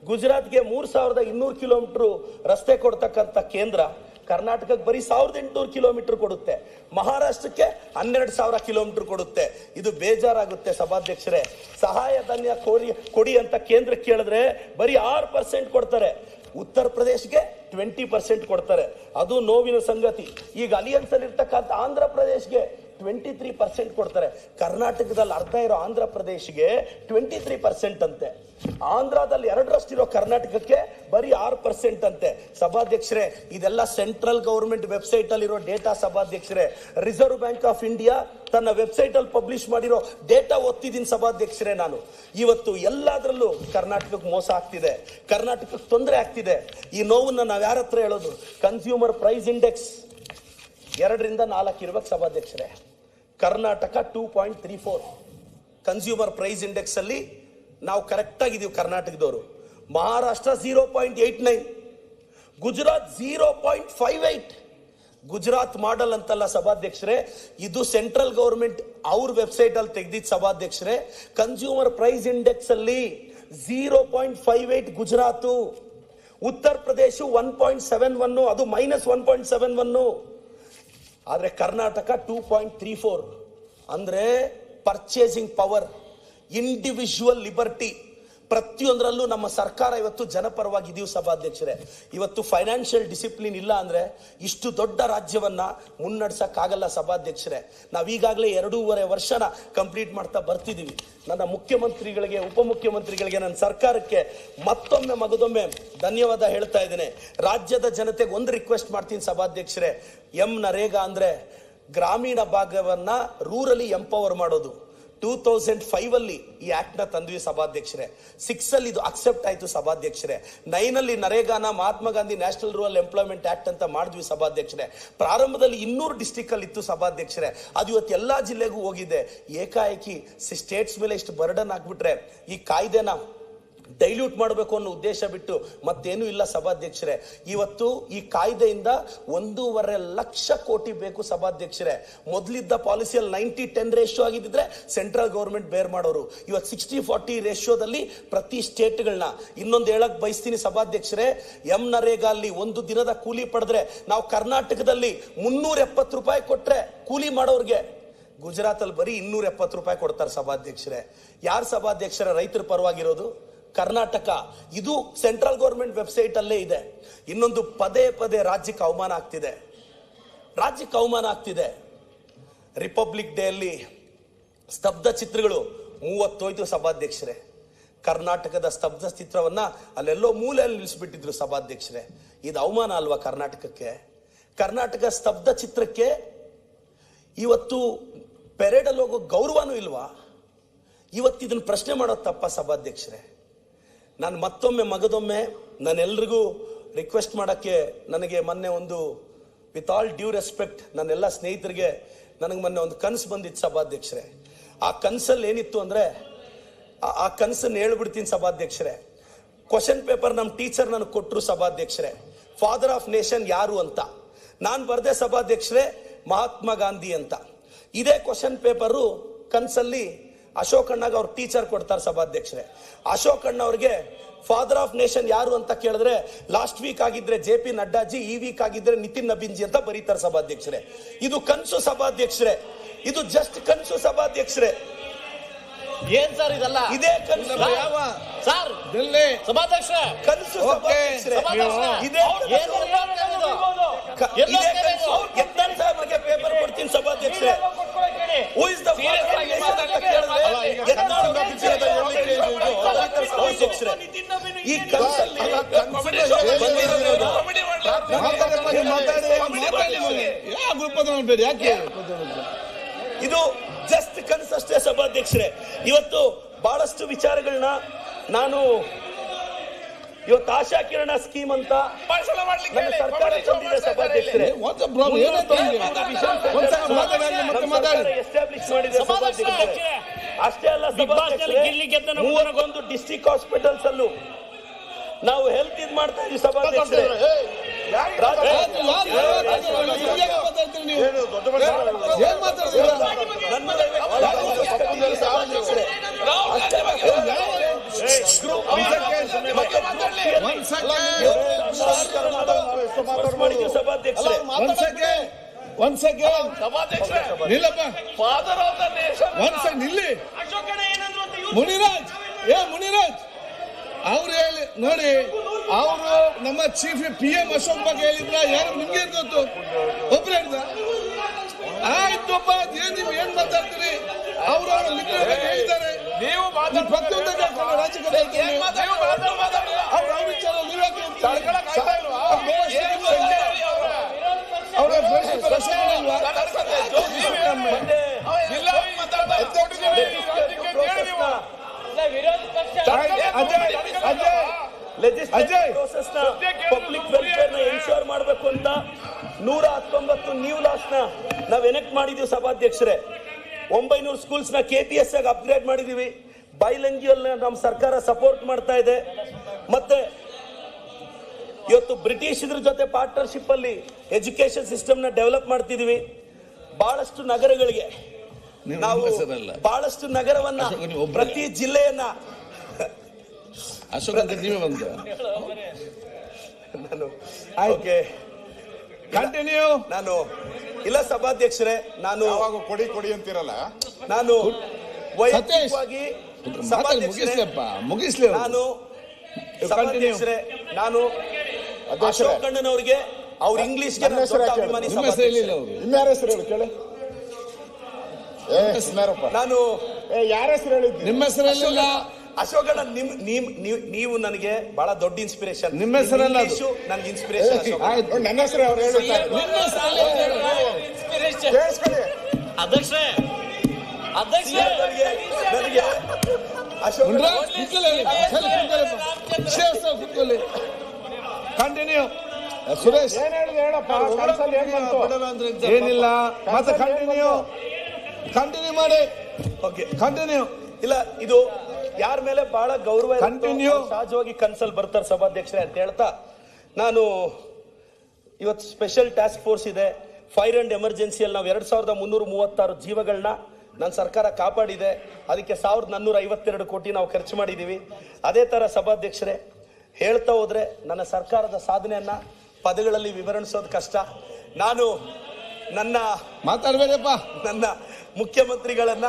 [SPEAKER 1] ಗುಜರಾತ್ಗೆ 3200 ಕಿಲೋಮೀಟರ್ ರಸ್ತೆ ಕೊಡ್ತಕ್ಕಂಥ ಕೇಂದ್ರ ಕರ್ನಾಟಕಕ್ಕೆ ಬರೀ 1800 ಕಿಲೋಮೀಟರ್ ಕೊಡುತ್ತೆ, ಮಹಾರಾಷ್ಟ್ರಕ್ಕೆ 12,000 ಕಿಲೋಮೀಟರ್ ಕೊಡುತ್ತೆ. ಇದು ಬೇಜಾರಾಗುತ್ತೆ ಸಭಾಧ್ಯಕ್ಷರೇ. ಸಹಾಯಧನ ಕೊಡಿ ಅಂತ ಕೇಂದ್ರ ಕೇಳಿದ್ರೆ ಬರೀ 6% ಕೊಡ್ತಾರೆ, ಉತ್ತರ ಪ್ರದೇಶ್ಗೆ 20% ಕೊಡ್ತಾರೆ. ಅದು ನೋವಿನ ಸಂಗತಿ. ಈಗ ಅಲಿಯನ್ಸ್ ಅಲ್ಲಿ ಇರ್ತಕ್ಕಂಥ ಆಂಧ್ರ ಪ್ರದೇಶ್ಗೆ 23% ಕೊಡ್ತಾರೆ. ಕರ್ನಾಟಕದಲ್ಲಿ ಅರ್ಧ ಇರೋ ಆಂಧ್ರ ಪ್ರದೇಶ್ಗೆ 23% ಅಂತೆ. ಆಂಧ್ರದಲ್ಲಿ 2% ಕರ್ನಾಟಕಕ್ಕೆ ಬರೀ 6% ಅಂತೆ. ಸಭಾಧ್ಯಕ್ಷರೇ, ಇದೆಲ್ಲ ಸೆಂಟ್ರಲ್ ಗವರ್ಮೆಂಟ್ ವೆಬ್ಸೈಟ್ ಅಲ್ಲಿ ಇರೋ ಡೇಟಾ ಸಭಾಧ್ಯಕ್ಷರೇ. ರಿಸರ್ವ್ ಬ್ಯಾಂಕ್ ಆಫ್ ಇಂಡಿಯಾ ತನ್ನ ವೆಬ್ಸೈಟ್ ಅಲ್ಲಿ ಪಬ್ಲಿಷ್ ಮಾಡಿರೋ ಡೇಟಾ ಓದ್ತಿದ್ದೀನಿ ಸಭಾಧ್ಯಕ್ಷರೇ. ನಾನು ಇವತ್ತು ಎಲ್ಲದರಲ್ಲೂ ಕರ್ನಾಟಕಕ್ಕೆ ಮೋಸ ಆಗ್ತಿದೆ, ಕರ್ನಾಟಕಕ್ಕೆ ತೊಂದರೆ ಆಗ್ತಿದೆ. ಈ ನೋವನ್ನ ನಾವು ಯಾರ ಹತ್ರ ಹೇಳೋದು? ಕನ್ಸ್ಯೂಮರ್ ಪ್ರೈಸ್ ಇಂಡೆಕ್ಸ್ 2ರಿಂದ 4 ಇರ್ಬೇಕು ಸಭಾಧ್ಯಕ್ಷರೇ. ಕರ್ನಾಟಕ 2.34 ಕನ್ಸ್ಯೂಮರ್ ಪ್ರೈಸ್ ಇಂಡೆಕ್ಸ್ ಅಲ್ಲಿ ನಾವು ಕರೆಕ್ಟ್ ಆಗಿದ್ದೀವಿ ಕರ್ನಾಟಕದವರು. ಮಹಾರಾಷ್ಟ್ರ 0.89, ಗುಜರಾತ್ 0.58. ಗುಜರಾತ್ ಮಾಡಲ್ ಅಂತಲ್ಲ ಸಭಾಧ್ಯಕ್ಷರೇ, ಇದು ಸೆಂಟ್ರಲ್ ಗವರ್ಮೆಂಟ್ ಅವ್ರ ವೆಬ್ಸೈಟ್ ಅಲ್ಲಿ ತೆಗೆದಿದ್ದ ಸಭಾಧ್ಯಕ್ಷರೇ. ಕನ್ಸ್ಯೂಮರ್ ಪ್ರೈಸ್ ಇಂಡೆಕ್ಸ್ ಅಲ್ಲಿ 0.58 ಗುಜರಾತ್, ಉತ್ತರ ಪ್ರದೇಶ 1.71, ಅದು -1.71. ಆದ್ರೆ ಕರ್ನಾಟಕ 2.34. ಅಂದ್ರೆ ಪರ್ಚೇಸಿಂಗ್ ಪವರ್, ಇಂಡಿವಿಜುವಲ್ ಲಿಬರ್ಟಿ, ಪ್ರತಿಯೊಂದರಲ್ಲೂ ನಮ್ಮ ಸರ್ಕಾರ ಇವತ್ತು ಜನಪರವಾಗಿದ್ದೀವಿ ಸಭಾಧ್ಯಕ್ಷರೇ. ಇವತ್ತು ಫೈನಾನ್ಷಿಯಲ್ ಡಿಸಿಪ್ಲಿನ್ ಇಲ್ಲ ಅಂದ್ರೆ ಇಷ್ಟು ದೊಡ್ಡ ರಾಜ್ಯವನ್ನ ಮುನ್ನಡೆಸಕ್ಕಾಗಲ್ಲ ಸಭಾಧ್ಯಕ್ಷರೇ. ನಾವೀಗಾಗಲೇ 2.5 ವರ್ಷನ ಕಂಪ್ಲೀಟ್ ಮಾಡ್ತಾ ಬರ್ತಿದ್ದೀವಿ. ನನ್ನ ಮುಖ್ಯಮಂತ್ರಿಗಳಿಗೆ, ಉಪಮುಖ್ಯಮಂತ್ರಿಗಳಿಗೆ, ನನ್ನ ಸರ್ಕಾರಕ್ಕೆ ಮತ್ತೊಮ್ಮೆ ಮಗದೊಮ್ಮೆ ಧನ್ಯವಾದ ಹೇಳ್ತಾ ಇದ್ದೇನೆ. ರಾಜ್ಯದ ಜನತೆಗೆ ಒಂದು ರಿಕ್ವೆಸ್ಟ್ ಮಾಡ್ತೀನಿ ಸಭಾಧ್ಯಕ್ಷರೇ. ನರೇಗಾ ಅಂದ್ರೆ ಗ್ರಾಮೀಣ ಭಾಗವನ್ನ ರೂರಲಿ ಎಂಪವರ್ ಮಾಡೋದು. 2005 ಅಲ್ಲಿ ಈ ಆಕ್ಟ್ ನ ತಂದ್ವಿ ಸಭಾಧ್ಯಕ್ಷರೇ. 6 ಅಲ್ಲಿ ಇದು ಅಕ್ಸೆಪ್ಟ್ ಆಯ್ತು ಸಭಾಧ್ಯಕ್ಷರೇ. 9 ಅಲ್ಲಿ ನರೇಗಾನ Mahatma Gandhi national rural employment act ಅಂತ ಮಾಡಿದ್ವಿ ಸಭಾಧ್ಯಕ್ಷರೇ. ಪ್ರಾರಂಭದಲ್ಲಿ 200 ಡಿಸ್ಟ್ರಿಕ್ಟ್ ಅಲ್ಲಿ ಇತ್ತು ಸಭಾಧ್ಯಕ್ಷರೇ. ಅದು ಇವತ್ತು ಎಲ್ಲಾ ಜಿಲ್ಲೆಗೂ ಹೋಗಿದೆ. ಏಕಾಏಕಿ ಸ್ಟೇಟ್ಸ್ ಮೇಲೆ ಇಷ್ಟು ಬರ್ಡನ್ ಆಗ್ಬಿಟ್ರೆ ಈ ಕಾಯ್ದೆನ ಡೈಲ್ಯೂಟ್ ಮಾಡಬೇಕು ಅನ್ನೋ ಉದ್ದೇಶ ಬಿಟ್ಟು ಮತ್ತೇನೂ ಇಲ್ಲ ಸಭಾಧ್ಯಕ್ಷರೇ. ಇವತ್ತು ಈ ಕಾಯ್ದೆಯಿಂದ 1.5 ಲಕ್ಷ ಕೋಟಿ ಬೇಕು ಸಭಾಧ್ಯಕ್ಷರೇ. ಮೊದಲಿದ್ದ ಪಾಲಿಸಿಯಲ್ಲಿ 90-10 ರೇಷಿಯೋ ಆಗಿದ್ದಿದ್ರೆ ಸೆಂಟ್ರಲ್ ಗವರ್ಮೆಂಟ್ ಬೇರ್ ಮಾಡೋರು. ಇವತ್ತು 60-40 ರೇಷಿಯೋದಲ್ಲಿ ಪ್ರತಿ ಸ್ಟೇಟ್ಗಳನ್ನ. ಇನ್ನೊಂದು ಹೇಳಕ್ ಬಯಸ್ತೀನಿ ಸಭಾಧ್ಯಕ್ಷರೇ, ನರೇಗಾ ಅಲ್ಲಿ ಒಂದು ದಿನದ ಕೂಲಿ ಪಡೆದ್ರೆ ನಾವು ಕರ್ನಾಟಕದಲ್ಲಿ 370 ರೂಪಾಯಿ ಕೊಟ್ರೆ ಕೂಲಿ ಮಾಡೋರ್ಗೆ, ಗುಜರಾತ್ ಅಲ್ಲಿ ಬರೀ 270 ರೂಪಾಯಿ ಕೊಡ್ತಾರೆ ಸಭಾಧ್ಯಕ್ಷರೇ. ಯಾರು ಸಭಾಧ್ಯಕ್ಷರೇ ರೈತರ ಪರವಾಗಿರೋದು? ಕರ್ನಾಟಕ. ಇದು ಸೆಂಟ್ರಲ್ ಗವರ್ಮೆಂಟ್ ವೆಬ್ಸೈಟ್ ಅಲ್ಲೇ ಇದೆ. ಇನ್ನೊಂದು ಪದೇ ಪದೇ ರಾಜ್ಯಕ್ಕೆ ಅವಮಾನ ಆಗ್ತಿದೆ. ರಿಪಬ್ಲಿಕ್ ಡೇ ಅಲ್ಲಿ ಸ್ತಬ್ಧ ಚಿತ್ರಗಳು 30 ಹೋಯ್ತು ಸಭಾಧ್ಯಕ್ಷರೇ. ಕರ್ನಾಟಕದ ಸ್ತಬ್ಧ ಚಿತ್ರವನ್ನ ಅಲ್ಲೆಲ್ಲೋ ಮೂಲೆಯಲ್ಲಿ ನಿಲ್ಲಿಸ್ಬಿಟ್ಟಿದ್ರು ಸಭಾಧ್ಯಕ್ಷರೇ. ಇದು ಅವಮಾನ ಅಲ್ವಾ ಕರ್ನಾಟಕಕ್ಕೆ? ಕರ್ನಾಟಕ ಸ್ತಬ್ಧ ಚಿತ್ರಕ್ಕೆ ಇವತ್ತು ಪೆರೇಡಲ್ಲಿ ಹೋಗೋ ಗೌರವನೂ ಇಲ್ವಾ? ಇವತ್ತು ಇದನ್ನ ಪ್ರಶ್ನೆ ಮಾಡೋದು ತಪ್ಪ ಸಭಾಧ್ಯಕ್ಷರೇ? ನಾನು ಮತ್ತೊಮ್ಮೆ ಮಗದೊಮ್ಮೆ ನಾನೆಲ್ರಿಗೂ ರಿಕ್ವೆಸ್ಟ್ ಮಾಡೋಕ್ಕೆ, ನನಗೆ ಮೊನ್ನೆ ಒಂದು ವಿತ್ ಆಲ್ ಡ್ಯೂ ರೆಸ್ಪೆಕ್ಟ್ ನನ್ನೆಲ್ಲ ಸ್ನೇಹಿತರಿಗೆ ನನಗೆ ಮೊನ್ನೆ ಒಂದು ಕನಸು ಬಂದಿತ್ತು ಸಭಾಧ್ಯಕ್ಷರೇ. ಆ ಕನಸಲ್ಲಿ ಏನಿತ್ತು ಅಂದ್ರೆ, ಆ ಕನಸನ್ನು ಹೇಳ್ಬಿಡ್ತೀನಿ ಸಭಾಧ್ಯಕ್ಷರೇ. ಕ್ವಶನ್ ಪೇಪರ್ ನಮ್ಮ ಟೀಚರ್ ನನಗೆ ಕೊಟ್ಟರು ಸಭಾಧ್ಯಕ್ಷರೇ. ಫಾದರ್ ಆಫ್ ನೇಷನ್ ಯಾರು ಅಂತ ನಾನು ಬರ್ದೆ ಸಭಾಧ್ಯಕ್ಷರೇ, ಮಹಾತ್ಮ ಗಾಂಧಿ ಅಂತ. ಇದೇ ಕ್ವಶನ್ ಪೇಪರು ಕನಸಲ್ಲಿ ಅಶೋಕ್ ಅಣ್ಣಗೆ ಅವ್ರ ಟೀಚರ್ ಕೊಡ್ತಾರೆ ಸಭಾಧ್ಯಕ್ಷರೇ. ಅಶೋಕ್ ಅಣ್ಣ ಅವ್ರಿಗೆ ಫಾದರ್ ಆಫ್ ನೇಷನ್ ಯಾರು ಅಂತ ಕೇಳಿದ್ರೆ ಲಾಸ್ಟ್ ವೀಕ್ ಆಗಿದ್ರೆ JP ನಡ್ಡಾಜಿ, ಈ ವೀಕ್ ಆಗಿದ್ರೆ ನಿತಿನ್ ನಬೀನ್ಜಿ ಅಂತ ಬರೀತಾರೆ ಸಭಾಧ್ಯಕ್ಷರೇ. ಇದು ಕನಸು ಸಭಾಧ್ಯಕ್ಷರೇ, ಇದು ಜಸ್ಟ್ ಕನಸು ಸಭಾಧ್ಯಕ್ಷರೇ.
[SPEAKER 2] ಏನ್ ಸರ್ ಇದೆಲ್ಲ? ಇದೇ ಕನಸು ಸರ್, ಸಭಾಧ್ಯಕ್ಷ ಕನಸು ಸಭಾಧ್ಯಕ್ಷರೇ. ಇದೇ
[SPEAKER 1] ಪೇಪರ್ ಕೊಡ್ತೀನಿ ಸಭಾಧ್ಯಕ್ಷರೇ. Who is the ಈ ಕನಸಲ್ಲಿ ಇದು ಜಸ್ಟ್ ಕನಸಷ್ಟೇ ಸಭಾಧ್ಯಕ್ಷರೇ. ಇವತ್ತು ಬಹಳಷ್ಟು ವಿಚಾರಗಳನ್ನ ನಾನು ಇವತ್ತು ಆಶಾ ಕಿರಣ ಸ್ಕೀಮ್ ಅಂತ ನನ್ನ ಸರ್ಕಾರ ತಂದಿದೆ ಸಭಾಧ್ಯಕ್ಷರೇ. ಎಸ್ಟಾಬ್ಲಿಷ್ ಮಾಡಿದೆ ಸಭಾಧ್ಯಕ್ಷರೇ. ಅಷ್ಟೇ ಅಲ್ಲ ಸಭಾಧ್ಯಕ್ಷರೇ, 31 ಡಿಸ್ಟ್ರಿಕ್ಟ್ ಹಾಸ್ಪಿಟಲ್ಸ್ ಅಲ್ಲೂ ನಾವು ಹೆಲ್ತ್ ಇದು ಮಾಡ್ತಾ ಇದ್ದೀವಿ ಸಭಾಧ್ಯಕ್ಷರೇ.
[SPEAKER 3] ಏನ್ ಮಾತಾಡ್ತೀರಾ? ಒಂದ್ ಸೆಕೆಂಡ್ ನಿಲ್ಲಪ್ಪ, ಒಂದ್ ಸೆಕೆಂಡ್ ನಿಲ್ಲಿ. ಮುನಿರಾಜ್ ಅವ್ರು ಹೇಳಿ ನೋಡಿ, ಅವರು ನಮ್ಮ ಚೀಫ್ PM ಅಶೋಕ್ ಬಗ್ಗೆ ಹೇಳಿದ್ರ, ಯಾರು ನಿಮ್ಗೆ ಏನ್ ಗೊತ್ತು? ಒಬ್ರು ಹೇಳಿದ ಆಯ್ತಪ್ಪ, ನೀವು ಏನ್ ಮಾತಾಡ್ತೀರಿ? ಅವರು ಹೇಳಿದ್ದಾರೆ, ನೀವು ಪ್ರತಿಯೊಂದು ರಾಜಕೀಯ ಅವ್ರ ವಿಚಾರ
[SPEAKER 1] ಪಬ್ಲಿಕ್ ವೆಲ್ಫೇರ್ ನ ಎನ್ಶೋರ್ ಮಾಡಬೇಕು ಅಂತ 119 ನ್ಯೂ ಲಾಸ್ ನ ನಾವ್ ಎನೆಕ್ಟ್ ಮಾಡಿದೀವಿ ಸಭಾಧ್ಯಕ್ಷರೇ. 900 ಸ್ಕೂಲ್ಸ್ ನ KPS ಆಗಿ ಅಪ್ಗ್ರೇಡ್ ಮಾಡಿದೀವಿ. ಬೈಲಿಂಗ್ಯುವಲ್ ನಮ್ಮ ಸರ್ಕಾರ ಸಪೋರ್ಟ್ ಮಾಡ್ತಾ ಇದೆ. ಮತ್ತೆ ಇವತ್ತು ಬ್ರಿಟಿಷ್ ಇದ್ರ ಜೊತೆ ಪಾರ್ಟ್ನರ್ಶಿಪ್ ಅಲ್ಲಿ ಎಜುಕೇಶನ್ ಸಿಸ್ಟಮ್ ನ ಡೆವಲಪ್ ಮಾಡ್ತಿದೀವಿ. ಬಹಳಷ್ಟು ನಗರಗಳಿಗೆ ನಾವು ಬಹಳಷ್ಟು ನಗರವನ್ನ, ಪ್ರತಿ ಜಿಲ್ಲೆಯನ್ನ
[SPEAKER 3] ಅಶೋಕ್ ಅಂತ ನೀವೇ ಬಂದ. ಕಂಟಿನ್ಯೂ.
[SPEAKER 1] ನಾನು ಇಲ್ಲ ಸಭಾಧ್ಯಕ್ಷರೇ, ನಾನು
[SPEAKER 4] ಕೊಡಿ ಅಂತಿರಲ್ಲ,
[SPEAKER 1] ನಾನು ವೈಯಕ್ತಿಕವಾಗಿ
[SPEAKER 3] ಮುಗಿಸ್ಲಿ.
[SPEAKER 1] ನಾನು ಸಭಾಧ್ಯಕ್ಷರೇ, ನಾನು ಅಶೋಕ್ ಅಣ್ಣನವರಿಗೆ ಅವ್ರ ಇಂಗ್ಲಿಷ್ಗೆ ಅಭಿಮಾನಿ.
[SPEAKER 4] ಇನ್ಯಾರ ಹೆಸರು ಹೇಳಿ ಕೇಳಿ.
[SPEAKER 1] ನಾನು
[SPEAKER 4] ಯಾರ ಹೆಸರು ಹೇಳಿದ್ವಿ?
[SPEAKER 3] ನಿಮ್ಮ ಹೆಸರಲ್ಲ
[SPEAKER 1] ಅಶೋಕ್ ಅಣ್ಣ, ನೀವು ನನಗೆ ಬಹಳ ದೊಡ್ಡ ಇನ್ಸ್ಪಿರೇಷನ್.
[SPEAKER 3] ನಿಮ್ಮ ಹೆಸರಲ್ಲ,
[SPEAKER 1] ನನ್ಗೆ ಇನ್ಸ್ಪಿರೇಷನ್.
[SPEAKER 4] ನನ್ನ ಹೆಸರು ಅವ್ರು ಹೇಳುತ್ತಾರೆ.
[SPEAKER 1] ನನಗೆ ಅಶೋಕ್
[SPEAKER 3] ಕಂಟಿನ್ಯೂ. ಸುರೇಶ್
[SPEAKER 4] ಏನ್ ಹೇಳಿದೆ ಹೇಳಪ್ಪ,
[SPEAKER 3] ಏನಿಲ್ಲ, ಮತ್ತೆ ಕಂಟಿನ್ಯೂ ಮಾಡಿ.
[SPEAKER 1] Okay,
[SPEAKER 3] continue.
[SPEAKER 1] ಇಲ್ಲ, ಇದು ಯಾರ ಮೇಲೆ ಬಹಳ ಗೌರವ,
[SPEAKER 3] ಕಂಟಿನ್ಯೂ.
[SPEAKER 1] ಸಹಜವಾಗಿ ಕನ್ಸಲ್ ಬರ್ತಾರೆ ಸಭಾಧ್ಯಕ್ಷರೇ ಅಂತ ಹೇಳ್ತಾ, ನಾನು ಇವತ್ತು ಸ್ಪೆಷಲ್ ಟಾಸ್ಕ್ ಫೋರ್ಸ್ ಇದೆ. ಫೈರ್ ಅಂಡ್ ಎಮರ್ಜೆನ್ಸಿಯಲ್ಲಿ ನಾವು 2336 ಜೀವಗಳನ್ನ ನನ್ನ ಸರ್ಕಾರ ಕಾಪಾಡಿದೆ. ಅದಕ್ಕೆ 1452 ಕೋಟಿ ನಾವು ಖರ್ಚು ಮಾಡಿದ್ದೀವಿ. ಅದೇ ತರ ಸಭಾಧ್ಯಕ್ಷರೇ, ಹೇಳ್ತಾ ಹೋದ್ರೆ ನನ್ನ ಸರ್ಕಾರದ ಸಾಧನೆಯನ್ನ ಪದಗಳಲ್ಲಿ ವಿವರಿಸೋದು ಕಷ್ಟ. ನಾನು
[SPEAKER 3] ಮಾತಾಡ್ಬೇಕಪ್ಪ.
[SPEAKER 1] ನನ್ನ ಮುಖ್ಯಮಂತ್ರಿಗಳನ್ನ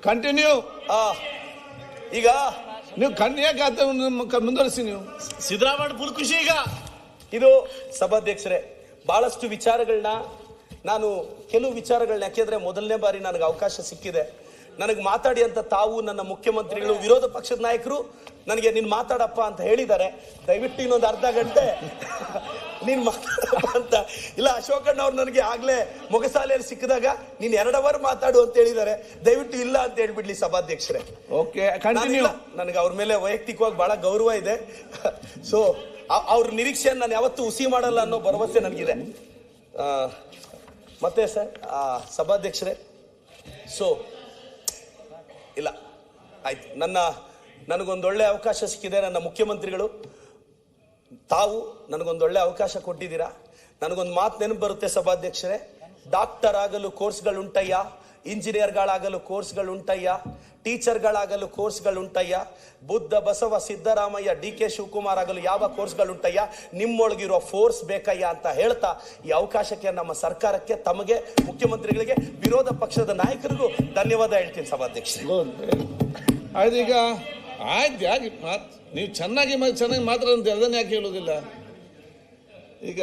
[SPEAKER 3] ಕಂಟಿನ್ಯೂ.
[SPEAKER 1] ಈಗ
[SPEAKER 3] ನೀವು ಯಾಕೆ ಮುಂದುವರಿಸಿ. ನೀವು
[SPEAKER 2] ಸಿದ್ದರಾಮಯ್ಯ ಫುಲ್ ಖುಷಿ. ಈಗ
[SPEAKER 1] ಇದು ಸಭಾಧ್ಯಕ್ಷರೇ, ಬಹಳಷ್ಟು ವಿಚಾರಗಳನ್ನ ನಾನು ಕೆಲವು ವಿಚಾರಗಳನ್ನ, ಯಾಕೆಂದ್ರೆ ಮೊದಲನೇ ಬಾರಿ ನನಗೆ ಅವಕಾಶ ಸಿಕ್ಕಿದೆ. ನನಗೆ ಮಾತಾಡಿ ಅಂತ ತಾವು ನನ್ನ ಮುಖ್ಯಮಂತ್ರಿಗಳು, ವಿರೋಧ ಪಕ್ಷದ ನಾಯಕರು ನನಗೆ ನೀನು ಮಾತಾಡಪ್ಪ ಅಂತ ಹೇಳಿದ್ದಾರೆ. ದಯವಿಟ್ಟು ಇನ್ನೊಂದು ಅರ್ಧ ಗಂಟೆ ನೀನು ಮಾತಾಡಪ್ಪ ಅಂತ ಇಲ್ಲ. ಅಶೋಕಣ್ಣ ಅವ್ರು ನನಗೆ ಆಗ್ಲೇ ಮೊಗಸಾಲೆಯಲ್ಲಿ ಸಿಕ್ಕಿದಾಗ ನೀನು 2 ಅವರ್ ಮಾತಾಡು ಅಂತ ಹೇಳಿದ್ದಾರೆ. ದಯವಿಟ್ಟು ಇಲ್ಲ ಅಂತ ಹೇಳ್ಬಿಡ್ಲಿ ಸಭಾಧ್ಯಕ್ಷರೇ.
[SPEAKER 3] Okay, continue.
[SPEAKER 1] ನನಗೆ ಅವ್ರ ಮೇಲೆ ವೈಯಕ್ತಿಕವಾಗಿ ಬಹಳ ಗೌರವ ಇದೆ. ಸೊ ಅವ್ರ ನಿರೀಕ್ಷೆಯನ್ನು ನಾನು ಯಾವತ್ತೂ ಹುಸಿ ಮಾಡಲ್ಲ ಅನ್ನೋ ಭರವಸೆ ನನಗಿದೆ. ಮತ್ತೆ ಸರ್ ಸಭಾಧ್ಯಕ್ಷರೇ, ಸೊ ಇಲ್ಲ ಆಯ್ತು, ನನಗೊಂದೊಳ್ಳೆ ಅವಕಾಶ ಸಿಕ್ಕಿದೆ. ನನ್ನ ಮುಖ್ಯಮಂತ್ರಿಗಳು ತಾವು ನನಗೊಂದೊಳ್ಳೆ ಅವಕಾಶ ಕೊಟ್ಟಿದ್ದೀರಾ. ನನಗೊಂದು ಮಾತು ನೆನಪು ಬರುತ್ತೆ ಸಭಾಧ್ಯಕ್ಷರೇ, ಡಾಕ್ಟರ್ ಆಗಲು ಕೋರ್ಸ್ಗಳುಂಟಯ್ಯ, ಇಂಜಿನಿಯರ್ಗಳಾಗಲು ಕೋರ್ಸ್ಗಳುಂಟಯ್ಯ, ಟೀಚರ್ಗಳಾಗಲು ಕೋರ್ಸ್ಗಳುಂಟಯ್ಯ, ಬುದ್ಧ ಬಸವ ಸಿದ್ದರಾಮಯ್ಯ DK ಶಿವಕುಮಾರ್ ಆಗಲು ಯಾವ ಕೋರ್ಸ್ಗಳುಂಟಯ್ಯ, ನಿಮ್ಮೊಳಗಿರೋ ಫೋರ್ಸ್ ಬೇಕಯ್ಯ ಅಂತ ಹೇಳ್ತಾ ಈ ಅವಕಾಶಕ್ಕೆ ನಮ್ಮ ಸರ್ಕಾರಕ್ಕೆ, ತಮಗೆ ಮುಖ್ಯಮಂತ್ರಿಗಳಿಗೆ, ವಿರೋಧ ಪಕ್ಷದ ನಾಯಕರಿಗೂ ಧನ್ಯವಾದ ಹೇಳ್ತೀನಿ ಸಭಾಧ್ಯಕ್ಷ.
[SPEAKER 3] ಆಯ್ತು, ಯಾಕೆ ನೀವು ಚೆನ್ನಾಗಿ ಮಾತಾಡಂತ ಅದನ್ನ ಯಾಕೆ ಹೇಳೋದಿಲ್ಲ? ಈಗ